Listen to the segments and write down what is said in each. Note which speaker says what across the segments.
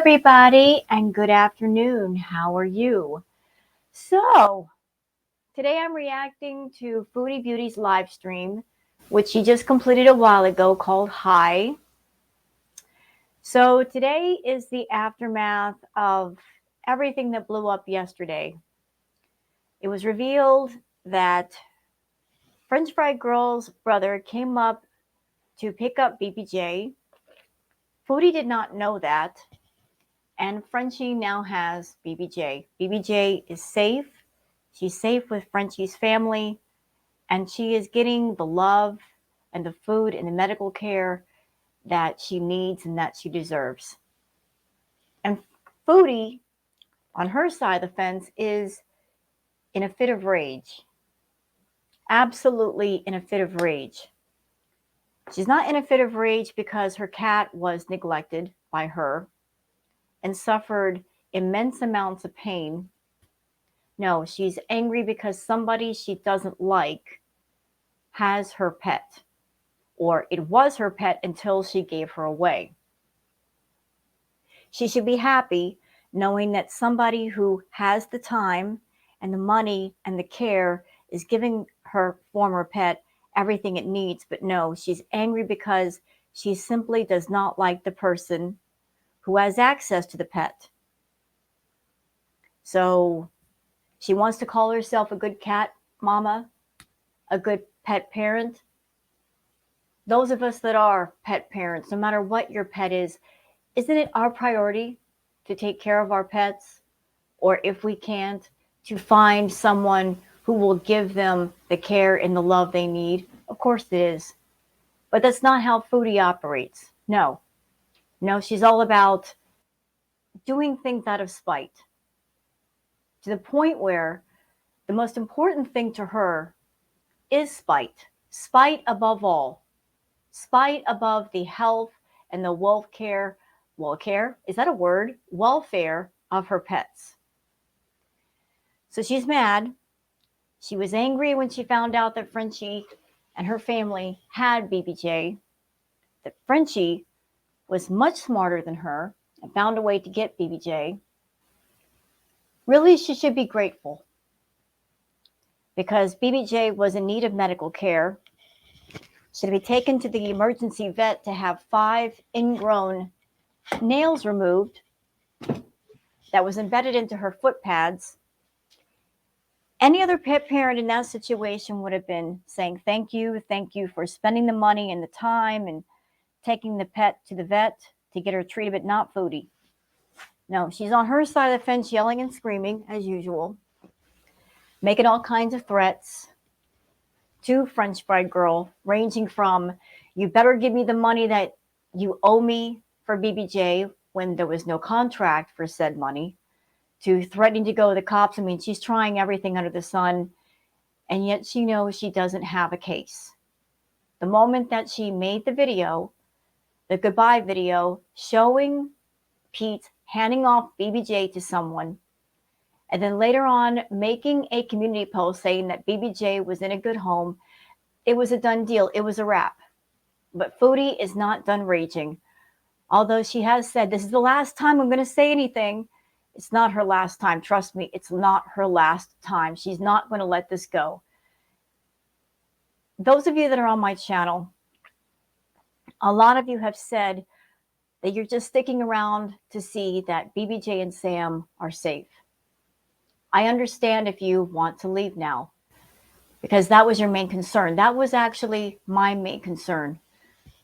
Speaker 1: everybody, and good afternoon. How are you? So, today I'm reacting to Foodie Beauty's live stream, which she just completed a while ago called Hi. So, today is the aftermath of everything that blew up yesterday. It was revealed that French Fry Girl's brother came up to pick up BBJ. Foodie did not know that. And Frenchie now has BBJ. BBJ is safe. She's safe with Frenchie's family, and she is getting the love and the food and the medical care that she needs and that she deserves. And Foodie, on her side of the fence, is in a fit of rage. Absolutely in a fit of rage. She's not in a fit of rage because her cat was neglected by her and suffered immense amounts of pain. No, she's angry because somebody she doesn't like has her pet, or it was her pet until she gave her away. She should be happy knowing that somebody who has the time and the money and the care is giving her former pet everything it needs. But no, she's angry because she simply does not like the person who has access to the pet. So she wants to call herself a good cat mama, a good pet parent. Those of us that are pet parents, no matter what your pet is, isn't it our priority to take care of our pets? Or if we can't, to find someone who will give them the care and the love they need? Of course it is. But that's not how Foodie operates. No. No, she's all about doing things out of spite. To the point where the most important thing to her is spite. Spite above all. Spite above the health and the welfare, is that a word? Welfare of her pets. So she's mad. She was angry when she found out that Frenchie and her family had BBJ, that Frenchie was much smarter than her and found a way to get BBJ. Really, she should be grateful because BBJ was in need of medical care. Should be taken to the emergency vet to have 5 ingrown nails removed that was embedded into her foot pads. Any other pet parent in that situation would have been saying, thank you for spending the money and the time and taking the pet to the vet to get her treated, but not Foodie. No, she's on her side of the fence yelling and screaming as usual, making all kinds of threats to French Fry Girl, ranging from, you better give me the money that you owe me for BBJ when there was no contract for said money, to threatening to go to the cops. I mean, she's trying everything under the sun, and yet she knows she doesn't have a case. The moment that she made the video, the goodbye video, showing Pete handing off BBJ to someone, and then later on making a community post saying that BBJ was in a good home, it was a done deal. It was a wrap. But Foodie is not done raging. Although she has said, this is the last time I'm going to say anything. It's not her last time. Trust me, it's not her last time. She's not going to let this go. Those of you that are on my channel, a lot of you have said that you're just sticking around to see that BBJ and Sam are safe. I understand if you want to leave now, because that was your main concern. That was actually my main concern.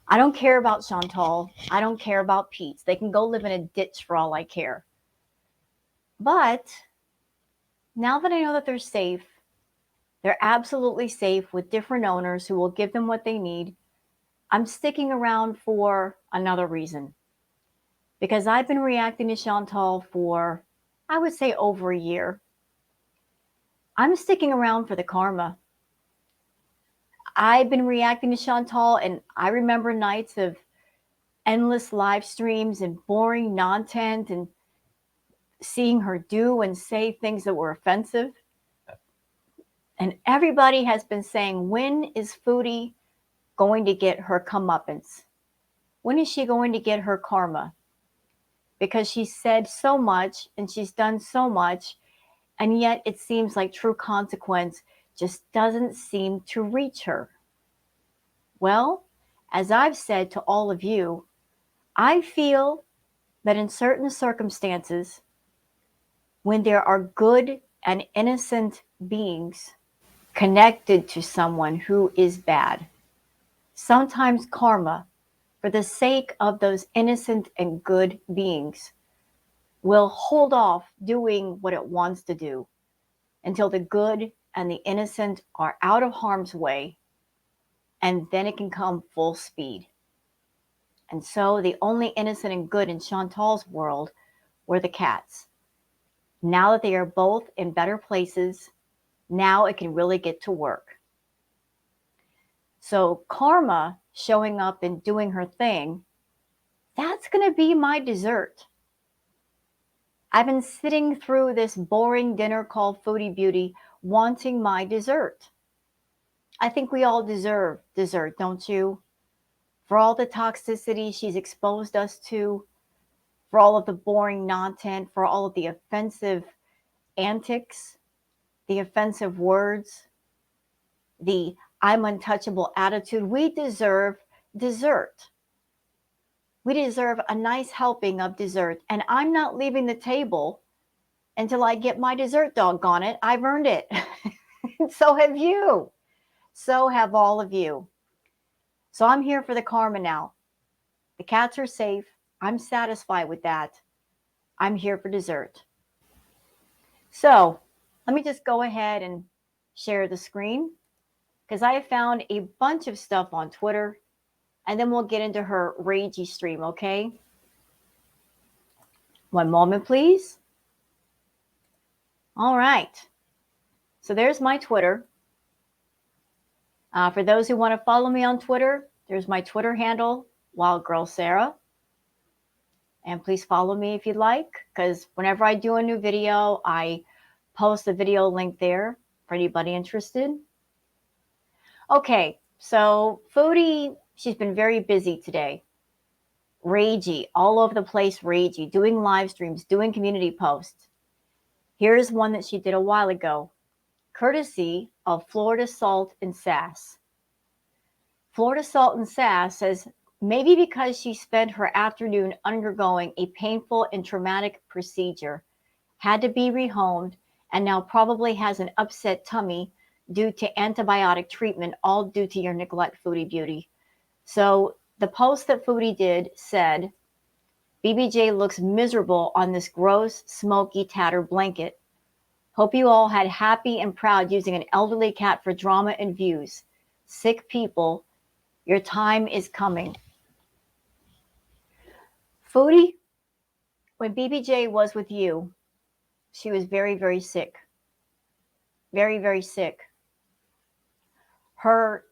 Speaker 1: I don't care about Chantal. I don't care about Pete. They can go live in a ditch for all I care. But now that I know that they're safe, they're absolutely safe with different owners who will give them what they need, I'm sticking around for another reason. Because I've been reacting to Chantal for, I would say, over a year. I'm sticking around for the karma. I've been reacting to Chantal, and I remember nights of endless live streams and boring nonsense and seeing her do and say things that were offensive. And everybody has been saying, when is Foodie going to get her comeuppance? When is she going to get her karma? because she said so much and she's done so much, and yet it seems like true consequence just doesn't seem to reach her. Well, as I've said to all of you, I feel that in certain circumstances, when there are good and innocent beings connected to someone who is bad, sometimes karma, for the sake of those innocent and good beings, will hold off doing what it wants to do until the good and the innocent are out of harm's way, and then it can come full speed. And so the only innocent and good in Chantal's world were the cats. Now that they are both in better places, now it can really get to work. So karma showing up and doing her thing, that's going to be my dessert. I've been sitting through this boring dinner called Foodie Beauty wanting my dessert. I think we all deserve dessert, don't you? For all the toxicity she's exposed us to, for all of the boring content, for all of the offensive antics, the offensive words, the I'm untouchable attitude, we deserve dessert. We deserve a nice helping of dessert. And I'm not leaving the table until I get my dessert, doggone it. I've earned it. So have you. So have all of you. So I'm here for the karma now. The cats are safe. I'm satisfied with that. I'm here for dessert. So let me just go ahead and share the screen, because I have found a bunch of stuff on Twitter, and then we'll get into her ragey stream, okay? One moment, please. All right. So there's my Twitter. For those who want to follow me on Twitter, there's my Twitter handle, Wild Girl Sarah. And please follow me if you'd like, because whenever I do a new video, I post a video link there for anybody interested. Okay, so Foodie, she's been very busy today. Ragey, all over the place, ragey, doing live streams, doing community posts. Here's one that she did a while ago, courtesy of Florida Salt and Sass. Florida Salt and Sass says, maybe because she spent her afternoon undergoing a painful and traumatic procedure, had to be rehomed, and now probably has an upset tummy due to antibiotic treatment, all due to your neglect, Foodie Beauty. So the post that Foodie did said, BBJ looks miserable on this gross, smoky, tattered blanket. Hope you all had happy and proud using an elderly cat for drama and views. Sick people, your time is coming. Foodie, when BBJ was with you, she was very, very sick. Very, very sick. Her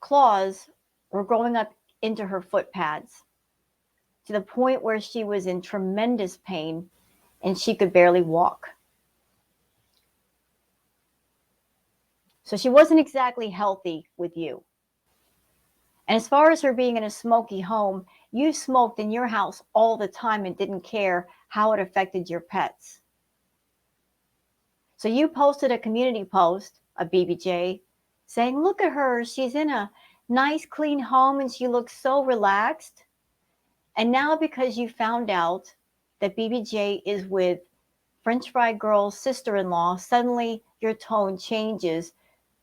Speaker 1: claws were growing up into her foot pads to the point where she was in tremendous pain and she could barely walk. So she wasn't exactly healthy with you. And as far as her being in a smoky home, you smoked in your house all the time and didn't care how it affected your pets. So you posted a community post of BBJ saying, look at her, she's in a nice clean home and she looks so relaxed. And now because you found out that BBJ is with French Fry Girl's sister-in-law, suddenly your tone changes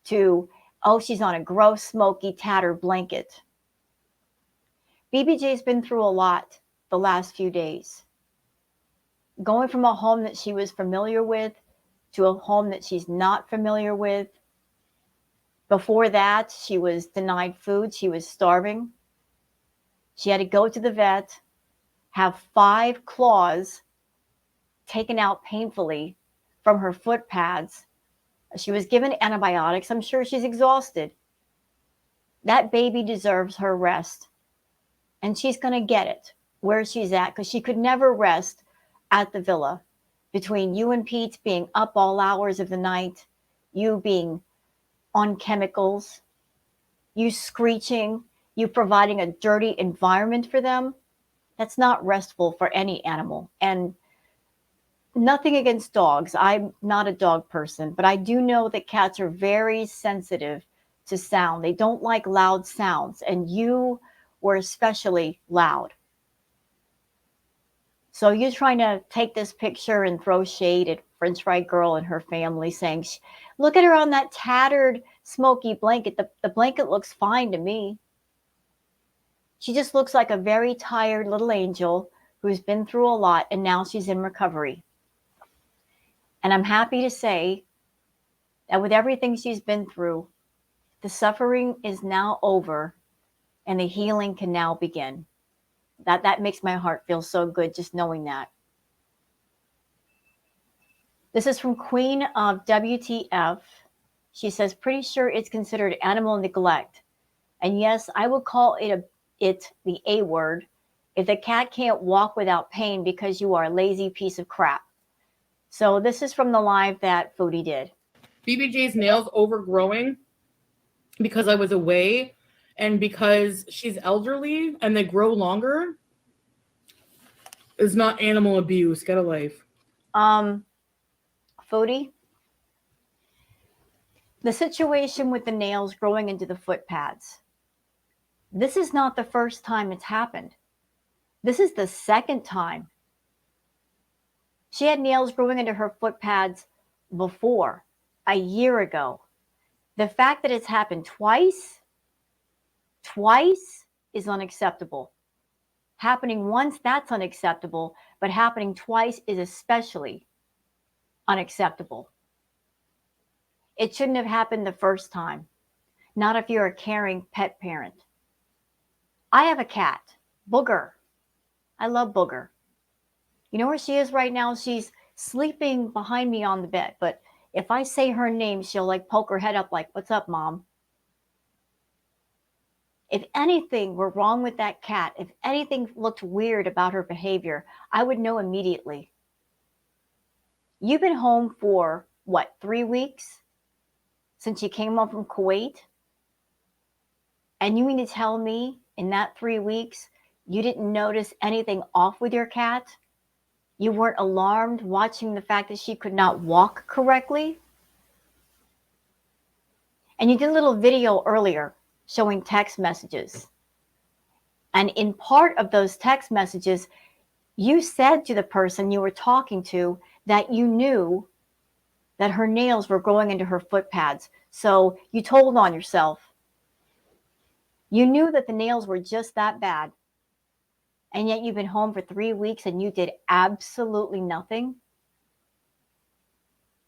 Speaker 1: to, oh, she's on a gross, smoky, tattered blanket. BBJ's been through a lot the last few days. Going from a home that she was familiar with to a home that she's not familiar with. Before that, she was denied food. She was starving. She had to go to the vet, have 5 claws taken out painfully from her foot pads. She was given antibiotics. I'm sure she's exhausted. That baby deserves her rest. And she's going to get it where she's at, because she could never rest at the villa. Between you and Pete being up all hours of the night, you being on chemicals, you screeching, you providing a dirty environment for them, That's not restful for any animal. And nothing against dogs. I'm not a dog person, but I do know that cats are very sensitive to sound. They don't like loud sounds, and you were especially loud. So you're trying to take this picture and throw shade at French Fry Girl and her family, saying, look at her on that tattered, smoky blanket. The blanket looks fine to me. She just looks like a very tired little angel who's been through a lot, and now she's in recovery. And I'm happy to say that with everything she's been through, the suffering is now over and the healing can now begin. That makes my heart feel so good just knowing that. This is from Queen of WTF. She says, pretty sure it's considered animal neglect. And yes, I would call it the A word if the cat can't walk without pain because you are a lazy piece of crap. So this is from the live that Foodie did.
Speaker 2: BBJ's nails overgrowing because I was away and because she's elderly and they grow longer is not animal abuse. Get a life.
Speaker 1: Foodie, the situation with the nails growing into the foot pads. This is not the first time it's happened. This is the second time. She had nails growing into her foot pads before, a year ago. The fact that it's happened twice is unacceptable. Happening once, that's unacceptable, but happening twice is especially unacceptable. It shouldn't have happened the first time, not if you're a caring pet parent. I have a cat, Booger. I love Booger. You know where she is right now? She's sleeping behind me on the bed, but if I say her name, she'll like poke her head up like, what's up, Mom? If anything were wrong with that cat, if anything looked weird about her behavior, I would know immediately. You've been home for, what, 3 weeks since you came home from Kuwait? And you mean to tell me in that 3 weeks you didn't notice anything off with your cat? You weren't alarmed watching the fact that she could not walk correctly? And you did a little video earlier showing text messages. And in part of those text messages, you said to the person you were talking to that you knew that her nails were growing into her foot pads. So you told on yourself. You knew that the nails were just that bad. And yet you've been home for 3 weeks and you did absolutely nothing.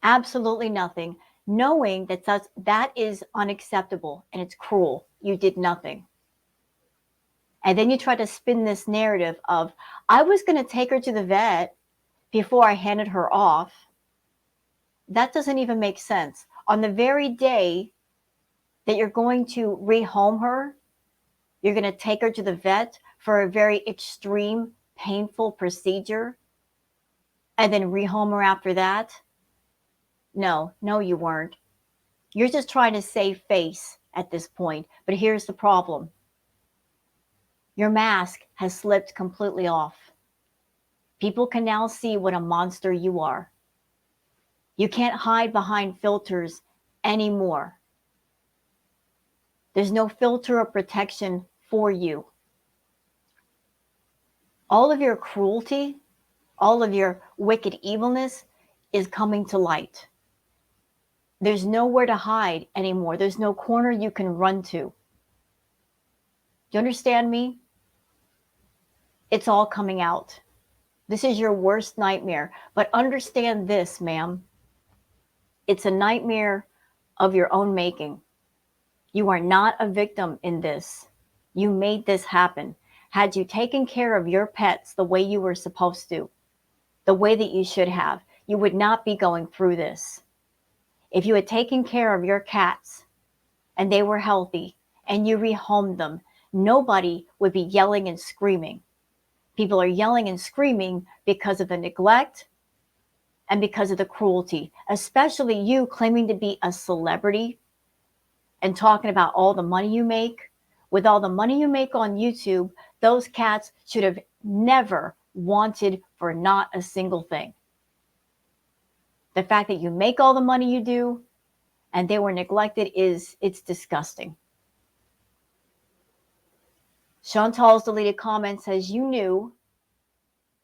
Speaker 1: Absolutely nothing. Knowing that that is unacceptable and it's cruel. You did nothing. And then you try to spin this narrative of, I was going to take her to the vet before I handed her off. That doesn't even make sense. On the very day that you're going to rehome her, you're going to take her to the vet for a very extreme, painful procedure and then rehome her after that? No, you weren't. You're just trying to save face at this point. But here's the problem. Your mask has slipped completely off. People can now see what a monster you are. You can't hide behind filters anymore. There's no filter of protection for you. All of your cruelty, all of your wicked evilness is coming to light. There's nowhere to hide anymore. There's no corner you can run to. Do you understand me? It's all coming out. This is your worst nightmare. But understand this, ma'am. It's a nightmare of your own making. You are not a victim in this. You made this happen. Had you taken care of your pets the way you were supposed to, the way that you should have, you would not be going through this. If you had taken care of your cats and they were healthy and you rehomed them, nobody would be yelling and screaming. People are yelling and screaming because of the neglect and because of the cruelty, especially you claiming to be a celebrity and talking about all the money you make. With all the money you make on YouTube, those cats should have never wanted for not a single thing. The fact that you make all the money you do and they were neglected it's disgusting. Chantal's deleted comment says, you knew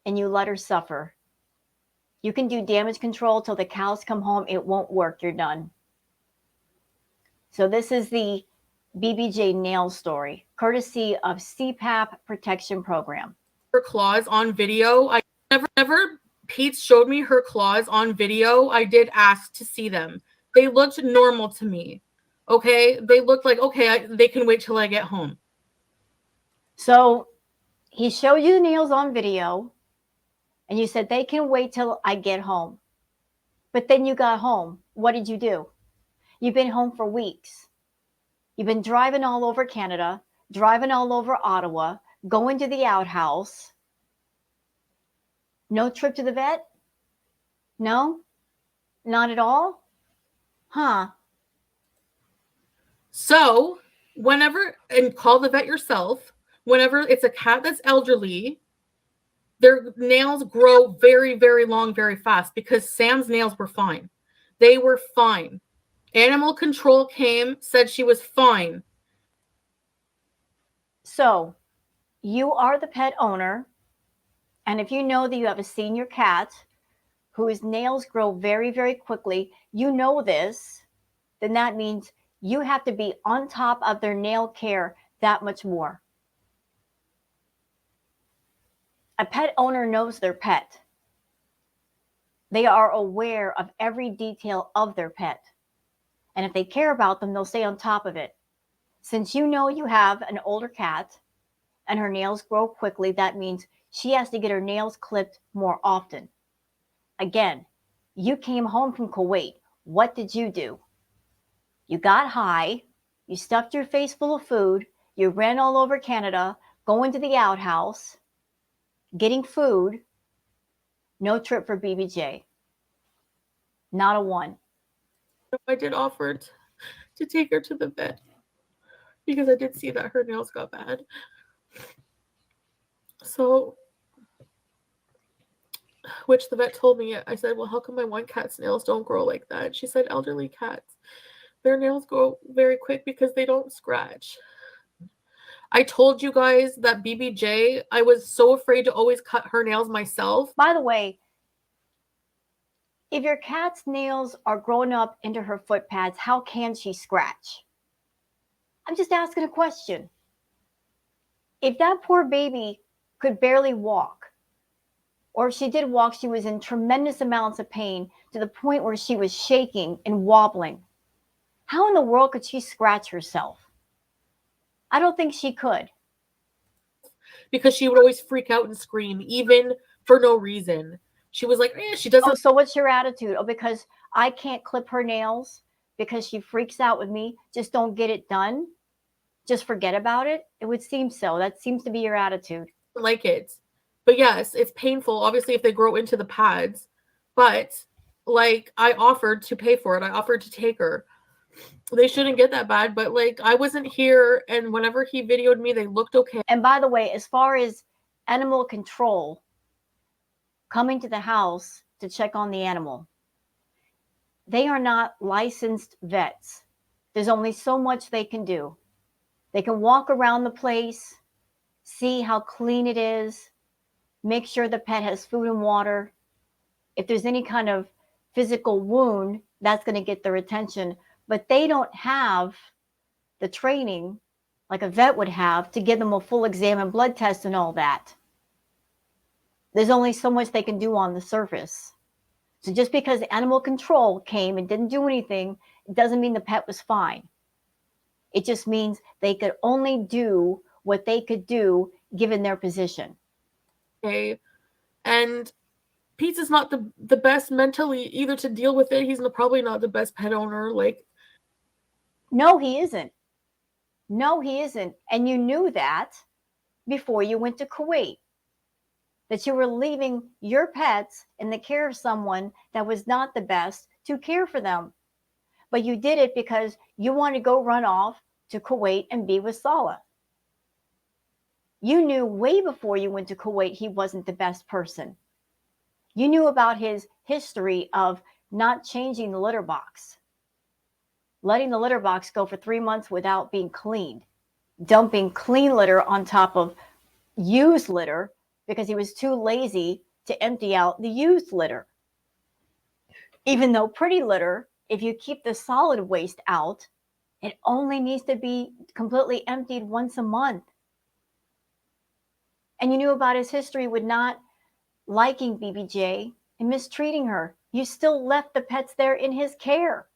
Speaker 1: and you let her suffer. You can do damage control till the cows come home. It won't work. You're done. So this is the BBJ nail story, courtesy of CPAP Protection Program.
Speaker 2: Her claws on video. I never Pete showed me her claws on video. I did ask to see them. They looked normal to me. Okay, they looked like, okay, they can wait till I get home.
Speaker 1: So he showed you the nails on video and you said they can wait till I get home. But then you got home. What did you do? You've been home for weeks. You've been driving all over Canada, driving all over Ottawa, going to the outhouse. No trip to the vet? No? Not at all? Huh.
Speaker 2: So whenever, and call the vet yourself, whenever it's a cat that's elderly, their nails grow very, very long, very fast, because Sam's nails were fine. They were fine. Animal control came, said she was fine.
Speaker 1: So you are the pet owner, and if you know that you have a senior cat whose nails grow very, very quickly, you know this, then that means you have to be on top of their nail care that much more. A pet owner knows their pet. They are aware of every detail of their pet. And if they care about them, they'll stay on top of it. Since you know you have an older cat and her nails grow quickly, that means she has to get her nails clipped more often. Again, you came home from Kuwait. What did you do? You got high, you stuffed your face full of food, you ran all over Canada, going to the outhouse, getting food, no trip for BBJ. Not a one.
Speaker 2: I did offer to take her to the vet because I did see that her nails got bad. So, which the vet told me, I said, well, how come my one cat's nails don't grow like that? She said, elderly cats, their nails grow very quick because they don't scratch. I told you guys that BBJ, I was so afraid to always cut her nails myself.
Speaker 1: By the way, if your cat's nails are growing up into her foot pads, how can she scratch? I'm just asking a question. If that poor baby could barely walk, or if she did walk, she was in tremendous amounts of pain to the point where she was shaking and wobbling, how in the world could she scratch herself? I don't think she could.
Speaker 2: Because she would always freak out and scream, even for no reason. She was like, she doesn't.
Speaker 1: Oh, so what's your attitude? Oh, because I can't clip her nails because she freaks out with me, just don't get it done? Just forget about it? It would seem so. That seems to be your attitude.
Speaker 2: Like it. But yes, it's painful, obviously, if they grow into the pads. But, like, I offered to pay for it. I offered to take her. They shouldn't get that bad, but, like, I wasn't here, and whenever he videoed me, they looked okay.
Speaker 1: And by the way, as far as animal control coming to the house to check on the animal, they are not licensed vets. There's only so much they can do. They can walk around the place, see how clean it is, make sure the pet has food and water. If there's any kind of physical wound, that's going to get their attention. But they don't have the training like a vet would have to give them a full exam and blood test and all that. There's only so much they can do on the surface. So just because animal control came and didn't do anything, it doesn't mean the pet was fine. It just means they could only do what they could do given their position.
Speaker 2: Okay. And Pete's is not the best mentally either to deal with it. He's probably not the best pet owner. Like,
Speaker 1: no, he isn't. No, he isn't. And you knew that before you went to Kuwait, that you were leaving your pets in the care of someone that was not the best to care for them. But you did it because you wanted to go run off to Kuwait and be with Salah. You knew way before you went to Kuwait he wasn't the best person. You knew about his history of not changing the litter box, letting the litter box go for 3 months without being cleaned, dumping clean litter on top of used litter because he was too lazy to empty out the used litter. Even though pretty litter, if you keep the solid waste out, it only needs to be completely emptied once a month. And you knew about his history with not liking BBJ and mistreating her. You still left the pets there in his care.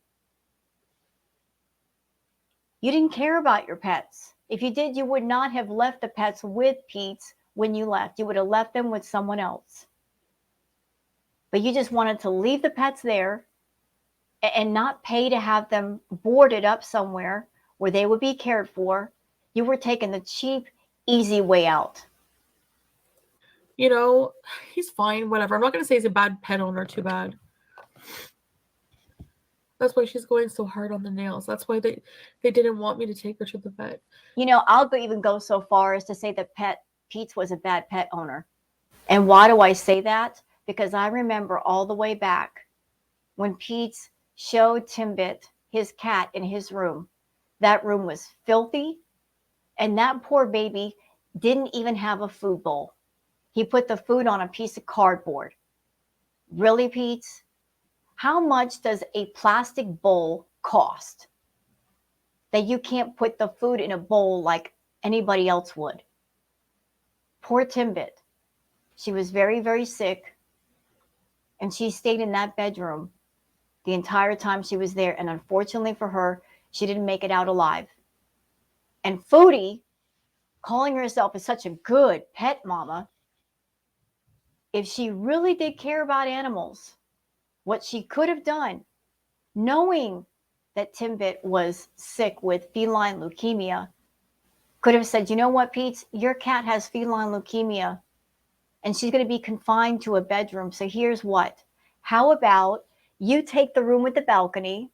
Speaker 1: You didn't care about your pets. If you did, you would not have left the pets with Pete's when you left. You would have left them with someone else. But you just wanted to leave the pets there and not pay to have them boarded up somewhere where they would be cared for. You were taking the cheap, easy way out.
Speaker 3: You know, he's fine, whatever. I'm not going to say he's a bad pet owner, too bad. That's why she's going so hard on the nails. That's why they didn't want me to take her to the vet.
Speaker 1: You know, I'll even go so far as to say that Pete's was a bad pet owner. And why do I say that? Because I remember all the way back when Pete's showed Timbit his cat in his room. That room was filthy, and that poor baby didn't even have a food bowl. He put the food on a piece of cardboard. Really, Pete's? How much does a plastic bowl cost that you can't put the food in a bowl like anybody else would? Poor Timbit. She was very, very sick, and she stayed in that bedroom the entire time she was there. And unfortunately for her, she didn't make it out alive. And Foodie, calling herself as such a good pet mama, if she really did care about animals, what she could have done, knowing that Timbit was sick with feline leukemia, could have said, you know what, Pete, your cat has feline leukemia and she's going to be confined to a bedroom. So here's what. How about you take the room with the balcony,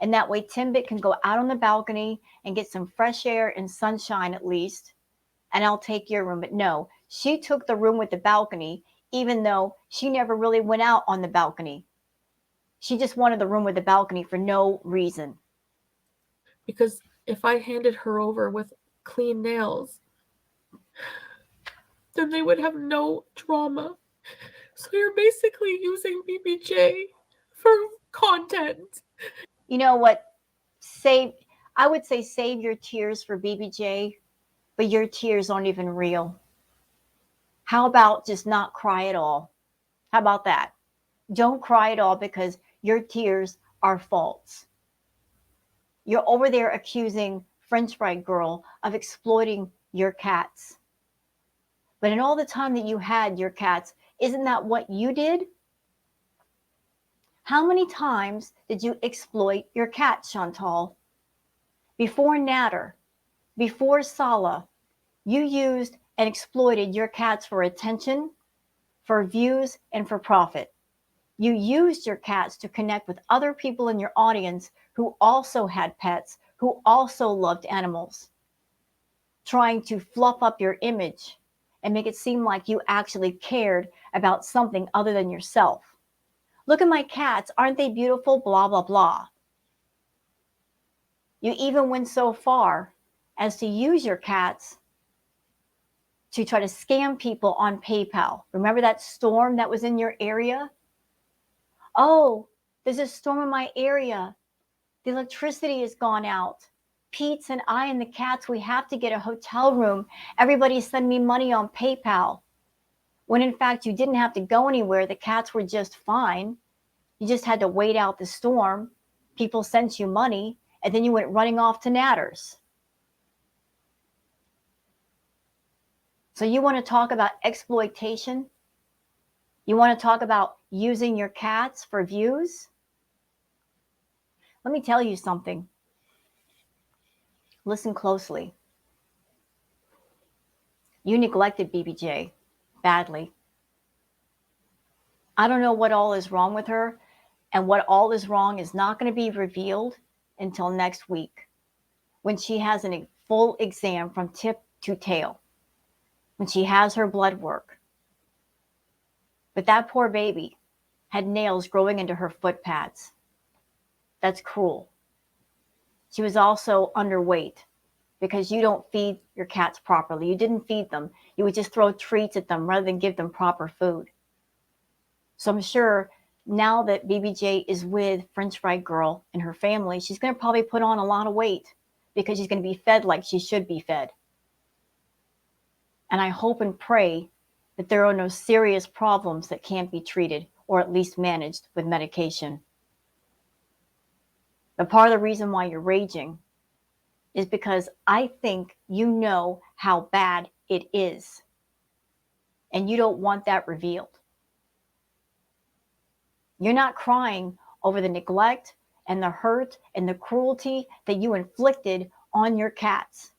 Speaker 1: and that way Timbit can go out on the balcony and get some fresh air and sunshine at least, and I'll take your room. But no, she took the room with the balcony, even though she never really went out on the balcony. She just wanted the room with the balcony for no reason.
Speaker 3: Because if I handed her over with clean nails, then they would have no drama. So you're basically using BBJ for content.
Speaker 1: You know what? I would say save your tears for BBJ, but your tears aren't even real. How about just not cry at all? How about that? Don't cry at all because your tears are false. You're over there accusing French Fry Girl of exploiting your cats. But in all the time that you had your cats, isn't that what you did? How many times did you exploit your cat, Chantal? Before Natter, before Sala, you used and exploited your cats for attention, for views, and for profit. You used your cats to connect with other people in your audience who also had pets, who also loved animals, trying to fluff up your image and make it seem like you actually cared about something other than yourself. Look at my cats. Aren't they beautiful? Blah, blah, blah. You even went so far as to use your cats to try to scam people on PayPal. Remember that storm that was in your area? Oh, there's a storm in my area. The electricity has gone out. Pete's and I and the cats, we have to get a hotel room. Everybody send me money on PayPal. When in fact, you didn't have to go anywhere. The cats were just fine. You just had to wait out the storm. People sent you money, and then you went running off to Natters. So you want to talk about exploitation? You want to talk about using your cats for views? Let me tell you something. Listen closely. You neglected BBJ badly. I don't know what all is wrong with her, and what all is wrong is not going to be revealed until next week when she has a full exam from tip to tail. when she has her blood work. But that poor baby had nails growing into her foot pads. That's cruel. She was also underweight because you don't feed your cats properly. You didn't feed them. You would just throw treats at them rather than give them proper food. So I'm sure now that BBJ is with French Fry Girl and her family, she's going to probably put on a lot of weight because she's going to be fed like she should be fed. And I hope and pray that there are no serious problems that can't be treated or at least managed with medication. But part of the reason why you're raging is because I think you know how bad it is. And you don't want that revealed. You're not crying over the neglect and the hurt and the cruelty that you inflicted on your cats.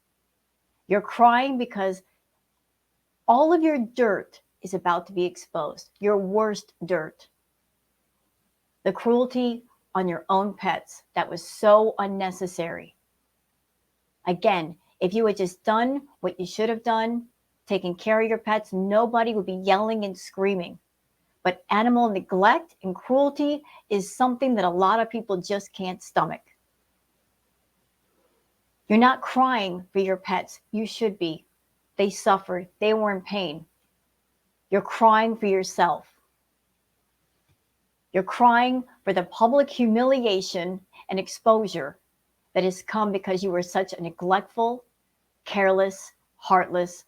Speaker 1: You're crying because all of your dirt is about to be exposed, your worst dirt. The cruelty on your own pets that was so unnecessary. Again, if you had just done what you should have done, taken care of your pets, nobody would be yelling and screaming. But animal neglect and cruelty is something that a lot of people just can't stomach. You're not crying for your pets. You should be. They suffered. They were in pain. You're crying for yourself. You're crying for the public humiliation and exposure that has come because you were such a neglectful, careless, heartless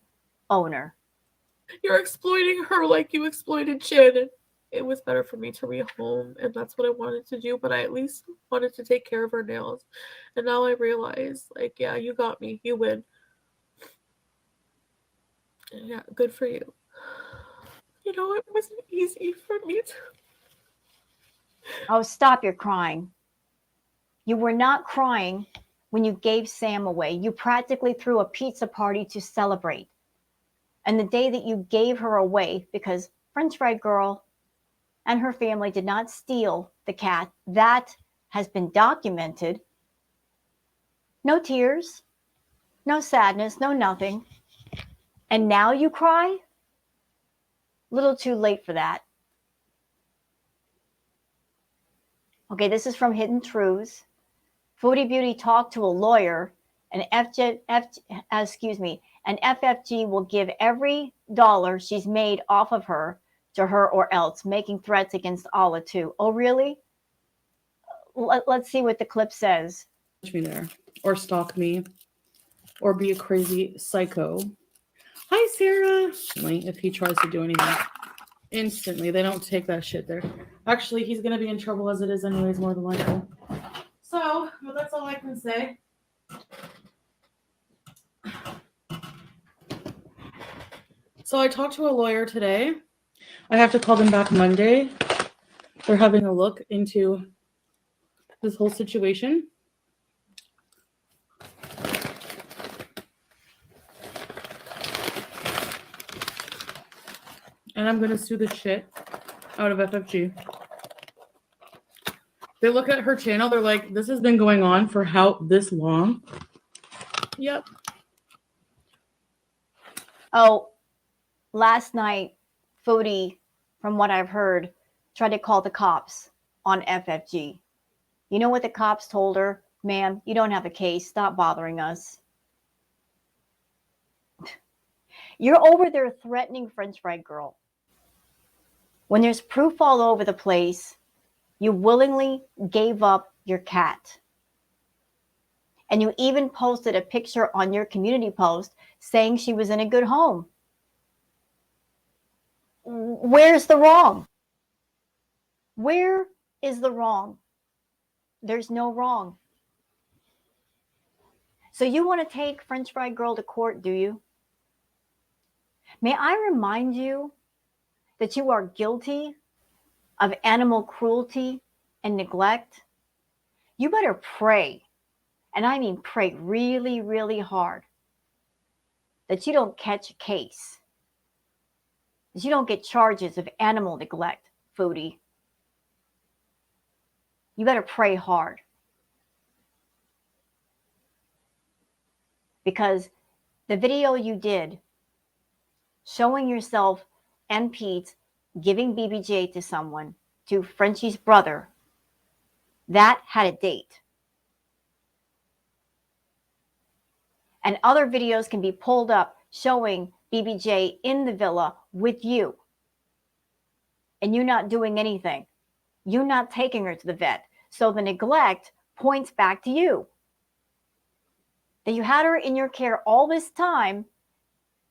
Speaker 1: owner.
Speaker 3: You're exploiting her like you exploited Shannon. It was better for me to rehome, and that's what I wanted to do, but I at least wanted to take care of her nails. And now I realize, like, yeah, you got me. You win. Yeah, good for you. You know, it wasn't easy for me to...
Speaker 1: Oh, stop your crying. You were not crying when you gave Sam away. You practically threw a pizza party to celebrate. And the day that you gave her away, because French Fry Girl and her family did not steal the cat, that has been documented. No tears, no sadness, no nothing. And now you cry? Little too late for that. Okay, this is from Hidden Truths. Foodie Beauty talked to a lawyer, and FFG will give every dollar she's made off of her to her or else, making threats against Allah too. Oh, really? Let's see what the clip says.
Speaker 2: Me there, or stalk me, or be a crazy psycho. Hi, Sarah. If he tries to do anything, instantly, they don't take that shit there. Actually, he's gonna be in trouble as it is, anyways, more than likely. So, well, that's all I can say. So I talked to a lawyer today. I have to call them back Monday. They're having a look into this whole situation. And I'm going to sue the shit out of FFG. They look at her channel. They're like, this has been going on for this long? Yep.
Speaker 1: Oh, last night, Foodie, from what I've heard, tried to call the cops on FFG. You know what the cops told her? Ma'am, you don't have a case. Stop bothering us. You're over there threatening French Fry Girl. When there's proof all over the place, you willingly gave up your cat. And you even posted a picture on your community post saying she was in a good home. Where's the wrong? Where is the wrong? There's no wrong. So you want to take French Fry Girl to court, do you? May I remind you that you are guilty of animal cruelty and neglect? You better pray, and I mean pray really, really hard, that you don't catch a case, that you don't get charges of animal neglect, Foodie. You better pray hard. Because the video you did showing yourself and Pete giving BBJ to someone, to Frenchie's brother, that had a date. And other videos can be pulled up showing BBJ in the villa with you. And you not doing anything. You not taking her to the vet. So the neglect points back to you. That you had her in your care all this time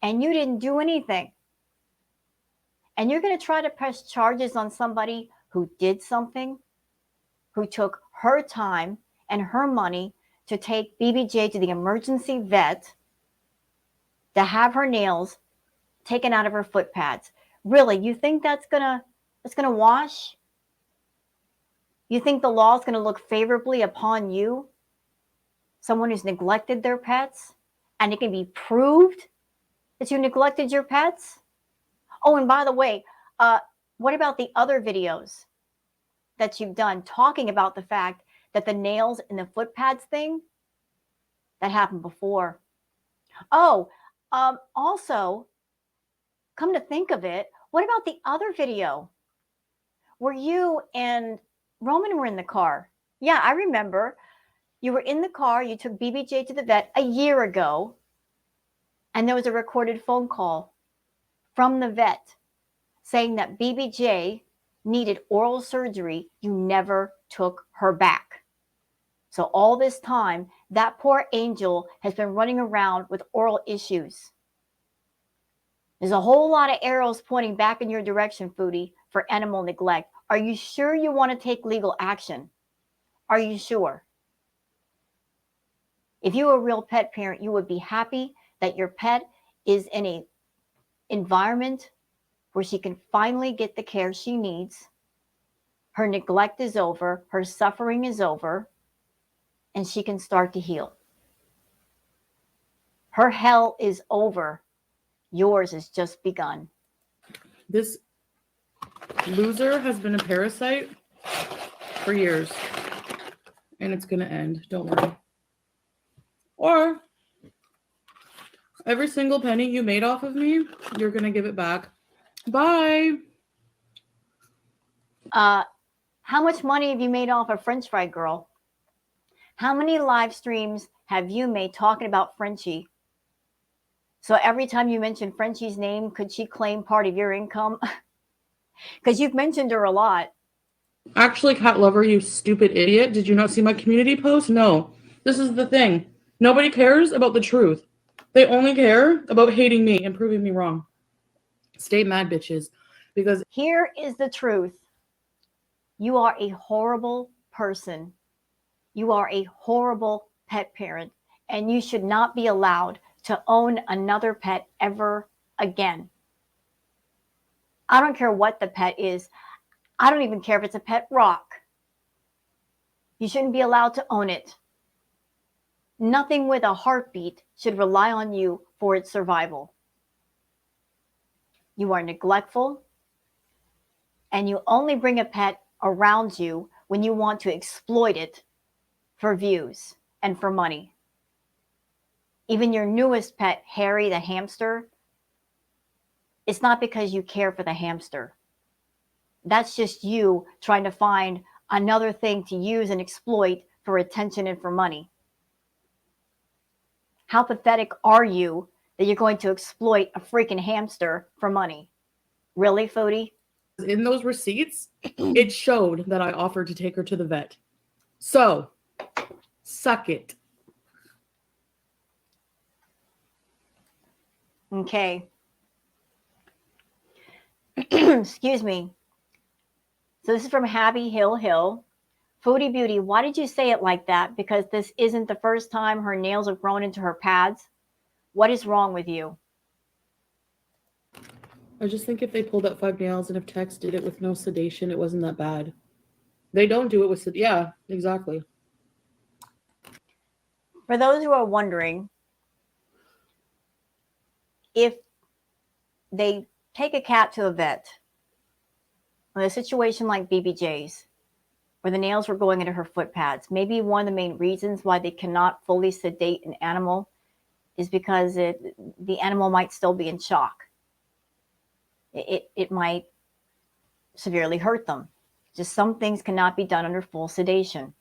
Speaker 1: and you didn't do anything. And you're going to try to press charges on somebody who did something, who took her time and her money to take BBJ to the emergency vet, to have her nails taken out of her foot pads. Really, you think that's gonna wash? You think the law is gonna look favorably upon you, someone who's neglected their pets, and it can be proved that you neglected your pets? Oh, and by the way, what about the other videos that you've done talking about the fact that the nails in the foot pads thing, that happened before? Oh, also, come to think of it, what about the other video where you and Roman were in the car? Yeah, I remember. You were in the car, you took BBJ to the vet a year ago, and there was a recorded phone call from the vet saying that BBJ needed oral surgery. You never took her back. So all this time, that poor angel has been running around with oral issues. There's a whole lot of arrows pointing back in your direction, Foodie, for animal neglect. Are you sure you want to take legal action? Are you sure? If you were a real pet parent, you would be happy that your pet is in an environment where she can finally get the care she needs. Her neglect is over, her suffering is over, and she can start to heal. Her hell is over. Yours has just begun.
Speaker 2: This loser has been a parasite for years. And it's going to end. Don't worry. Or every single penny you made off of me, you're going to give it back. Bye.
Speaker 1: How much money have you made off of French Fry Girl? How many live streams have you made talking about Frenchie? So every time you mention Frenchie's name, could she claim part of your income? Because you've mentioned her a lot.
Speaker 2: Actually, cat lover, you stupid idiot. Did you not see my community post? No. This is the thing. Nobody cares about the truth. They only care about hating me and proving me wrong. Stay mad, bitches. Because
Speaker 1: here is the truth. You are a horrible person. You are a horrible pet parent, and you should not be allowed to own another pet ever again. I don't care what the pet is. I don't even care if it's a pet rock. You shouldn't be allowed to own it. Nothing with a heartbeat should rely on you for its survival. You are neglectful, and you only bring a pet around you when you want to exploit it for views and for money. Even your newest pet, Harry the hamster, it's not because you care for the hamster. That's just you trying to find another thing to use and exploit for attention and for money. How pathetic are you that you're going to exploit a freaking hamster for money? Really, Foodie?
Speaker 2: in those receipts, it showed that I offered to take her to the vet. So, suck it.
Speaker 1: Okay. Excuse me. So this is from Happy Hill. Foodie Beauty, why did you say it like that? Because this isn't the first time her nails have grown into her pads. What is wrong with you?
Speaker 2: I just think if they pulled out 5 nails and if Tex did it with no sedation, it wasn't that bad. They don't do it with sedation. Yeah, exactly.
Speaker 1: For those who are wondering, if they take a cat to a vet, in a situation like BBJ's, where the nails were going into her foot pads, maybe one of the main reasons why they cannot fully sedate an animal is because the animal might still be in shock. it might severely hurt them. Just some things cannot be done under full sedation.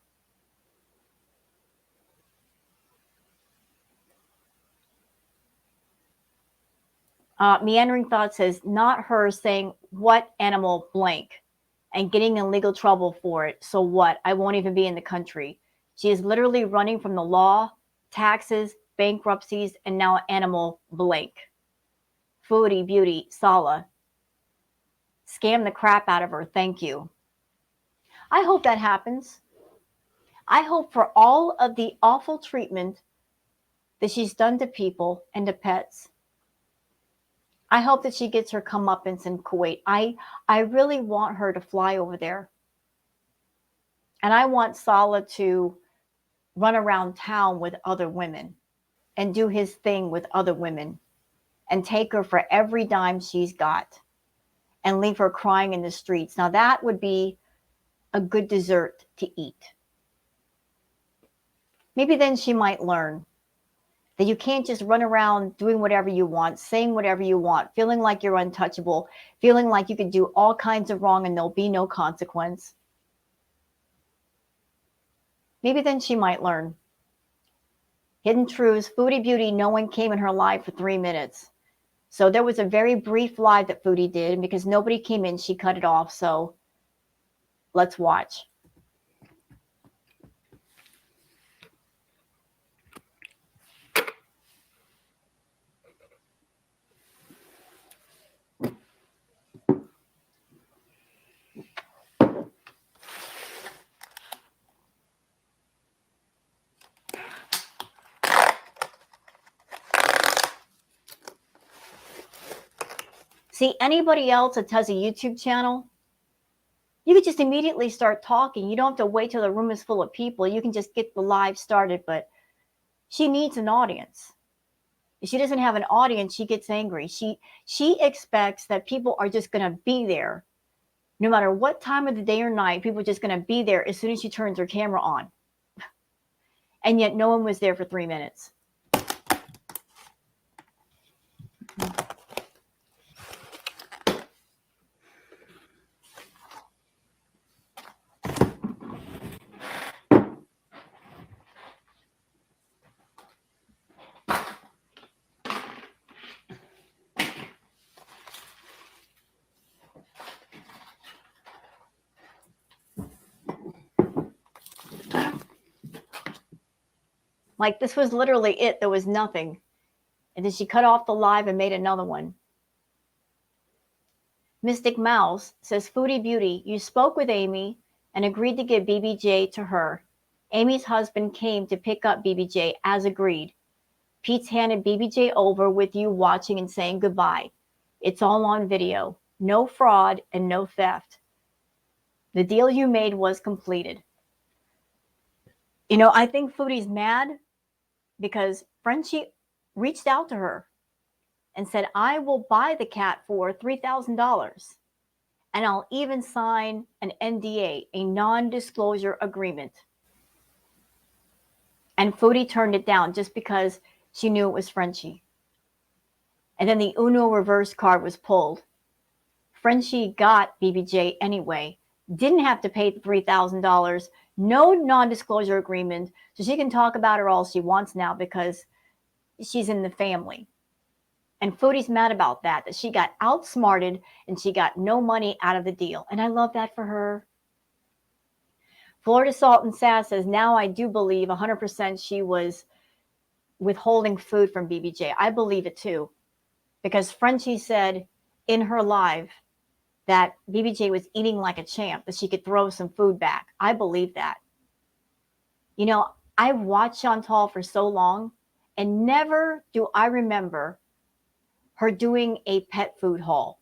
Speaker 1: Meandering Thought says, not her saying what animal blank and getting in legal trouble for it. So what? I won't even be in the country. She is literally running from the law, taxes, bankruptcies, and now animal blank. Foodie, Beauty, Sala. Scam the crap out of her. Thank you. I hope that happens. I hope for all of the awful treatment that she's done to people and to pets, I hope that she gets her comeuppance in Kuwait. I really want her to fly over there. And I want Saleh to run around town with other women and do his thing with other women and take her for every dime she's got and leave her crying in the streets. Now that would be a good dessert to eat. Maybe then she might learn that you can't just run around doing whatever you want, saying whatever you want, feeling like you're untouchable, feeling like you could do all kinds of wrong and there'll be no consequence. Maybe then she might learn. Hidden Truths, Foodie Beauty, no one came in her live for 3 minutes. So there was a very brief live that Foodie did, and because nobody came in, she cut it off. So let's watch. See, anybody else that has a YouTube channel, you could just immediately start talking. You don't have to wait till the room is full of people. You can just get the live started, but she needs an audience. If she doesn't have an audience, she gets angry. She expects that people are just going to be there. No matter what time of the day or night, people are just going to be there as soon as she turns her camera on. And yet no one was there for 3 minutes. Like this was literally it. There was nothing. And then she cut off the live and made another one. Mystic Mouse says, Foodie Beauty, you spoke with Amy and agreed to give BBJ to her. Amy's husband came to pick up BBJ as agreed. Pete's handed BBJ over with you watching and saying goodbye. It's all on video. No fraud and no theft. The deal you made was completed. You know, I think Foodie's mad because Frenchie reached out to her and said, I will buy the cat for $3,000 and I'll even sign an NDA, a non-disclosure agreement. And Foodie turned it down just because she knew it was Frenchie. And then the Uno reverse card was pulled. Frenchie got BBJ anyway, didn't have to pay the $3,000, no non-disclosure agreement, so she can talk about her all she wants now because she's in the family. And Foodie's mad about that she got outsmarted and she got no money out of the deal. And I love that for her. Florida Salt and Sass says, now I do believe 100% she was withholding food from BBJ. I believe it too. Because Frenchie said in her live that BBJ was eating like a champ, that she could throw some food back. I believe that. You know, I've watched Chantal for so long, and never do I remember her doing a pet food haul.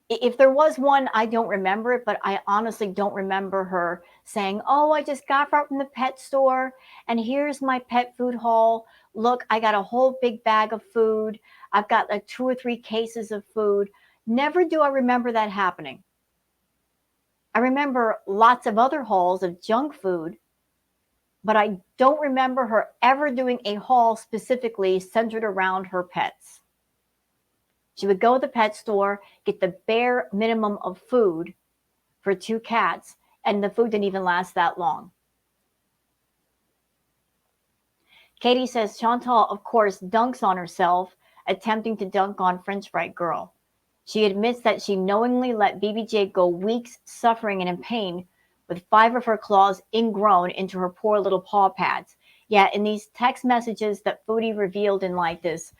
Speaker 1: If there was one, I don't remember it, but I honestly don't remember her saying, oh, I just got from the pet store, and here's my pet food haul. Look, I got a whole big bag of food. I've got like 2 or 3 cases of food. Never do I remember that happening. I remember lots of other hauls of junk food, but I don't remember her ever doing a haul specifically centered around her pets. She would go to the pet store, get the bare minimum of food for 2 cats, and the food didn't even last that long. Katie says Chantal, of course, dunks on herself, attempting to dunk on French Fry Girl. She admits that she knowingly let BBJ go weeks suffering and in pain with 5 of her claws ingrown into her poor little paw pads. Yeah, in these text messages that Foodie revealed in like this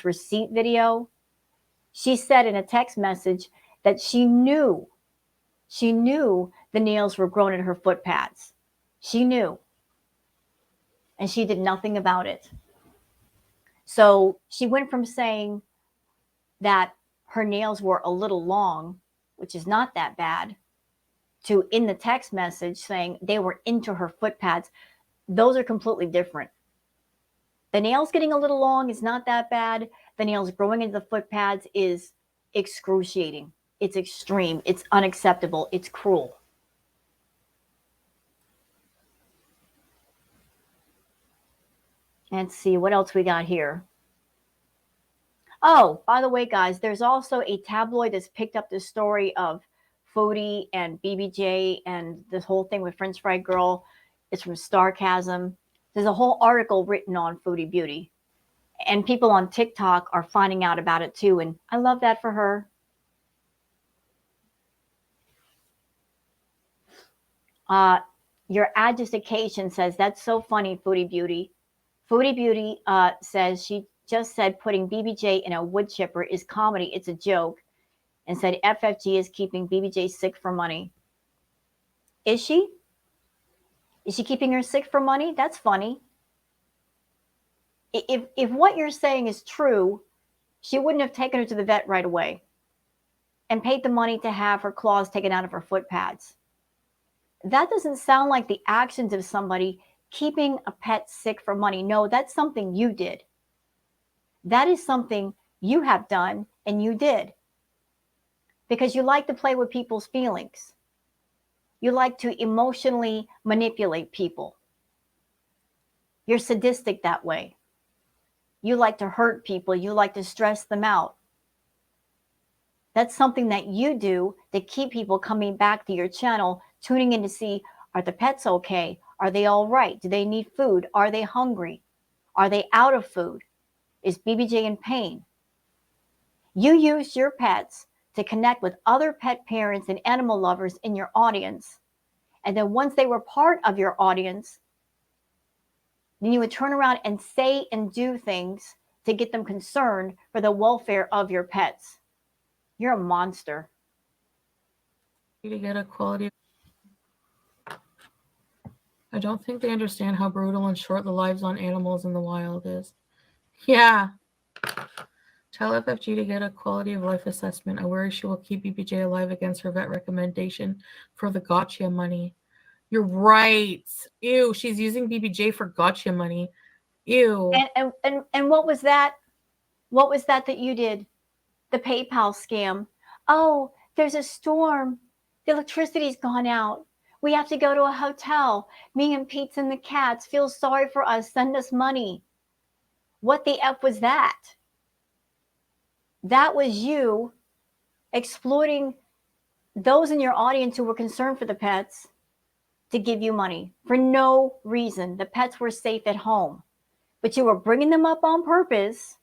Speaker 1: receipt video, she said in a text message that she knew the nails were grown in her foot pads. She knew. And she did nothing about it. So she went from saying that her nails were a little long, which is not that bad, to in the text message saying they were into her foot pads. Those are completely different. The nails getting a little long is not that bad. The nails growing into the foot pads is excruciating. It's extreme. It's unacceptable. It's cruel. Let's see what else we got here. Oh, by the way, guys, there's also a tabloid that's picked up the story of Foodie and BBJ and this whole thing with French Fry Girl. It's from Starcasm. There's a whole article written on Foodie Beauty. And people on TikTok are finding out about it too. And I love that for her. Your adjustication says, that's so funny, Foodie Beauty. Foodie Beauty says she just said putting BBJ in a wood chipper is comedy. It's a joke. And said FFG is keeping BBJ sick for money. Is she? Is she keeping her sick for money? That's funny. If what you're saying is true, she wouldn't have taken her to the vet right away and paid the money to have her claws taken out of her foot pads. That doesn't sound like the actions of somebody keeping a pet sick for money. No, that's something you did. That is something you have done and you did. Because you like to play with people's feelings. You like to emotionally manipulate people. You're sadistic that way. You like to hurt people. You like to stress them out. That's something that you do to keep people coming back to your channel, tuning in to see, are the pets okay? Are they all right? Do they need food? Are they hungry? Are they out of food? Is BBJ in pain? You use your pets to connect with other pet parents and animal lovers in your audience. And then once they were part of your audience, then you would turn around and say and do things to get them concerned for the welfare of your pets. You're a monster.
Speaker 3: To get a quality. I don't think they understand how brutal and short the lives on animals in the wild is. Yeah. Tell FFG to get a quality of life assessment. I worry she will keep BBJ alive against her vet recommendation for the gotcha money. You're right. Ew, she's using BBJ for gotcha money. Ew.
Speaker 1: And what was that? What was that you did? The PayPal scam. Oh, there's a storm. The electricity's gone out. We have to go to a hotel. Me and Pete's and the cats feel sorry for us. Send us money. What the F was that? That was you exploiting those in your audience who were concerned for the pets to give you money for no reason. The pets were safe at home, but you were bringing them up on purpose,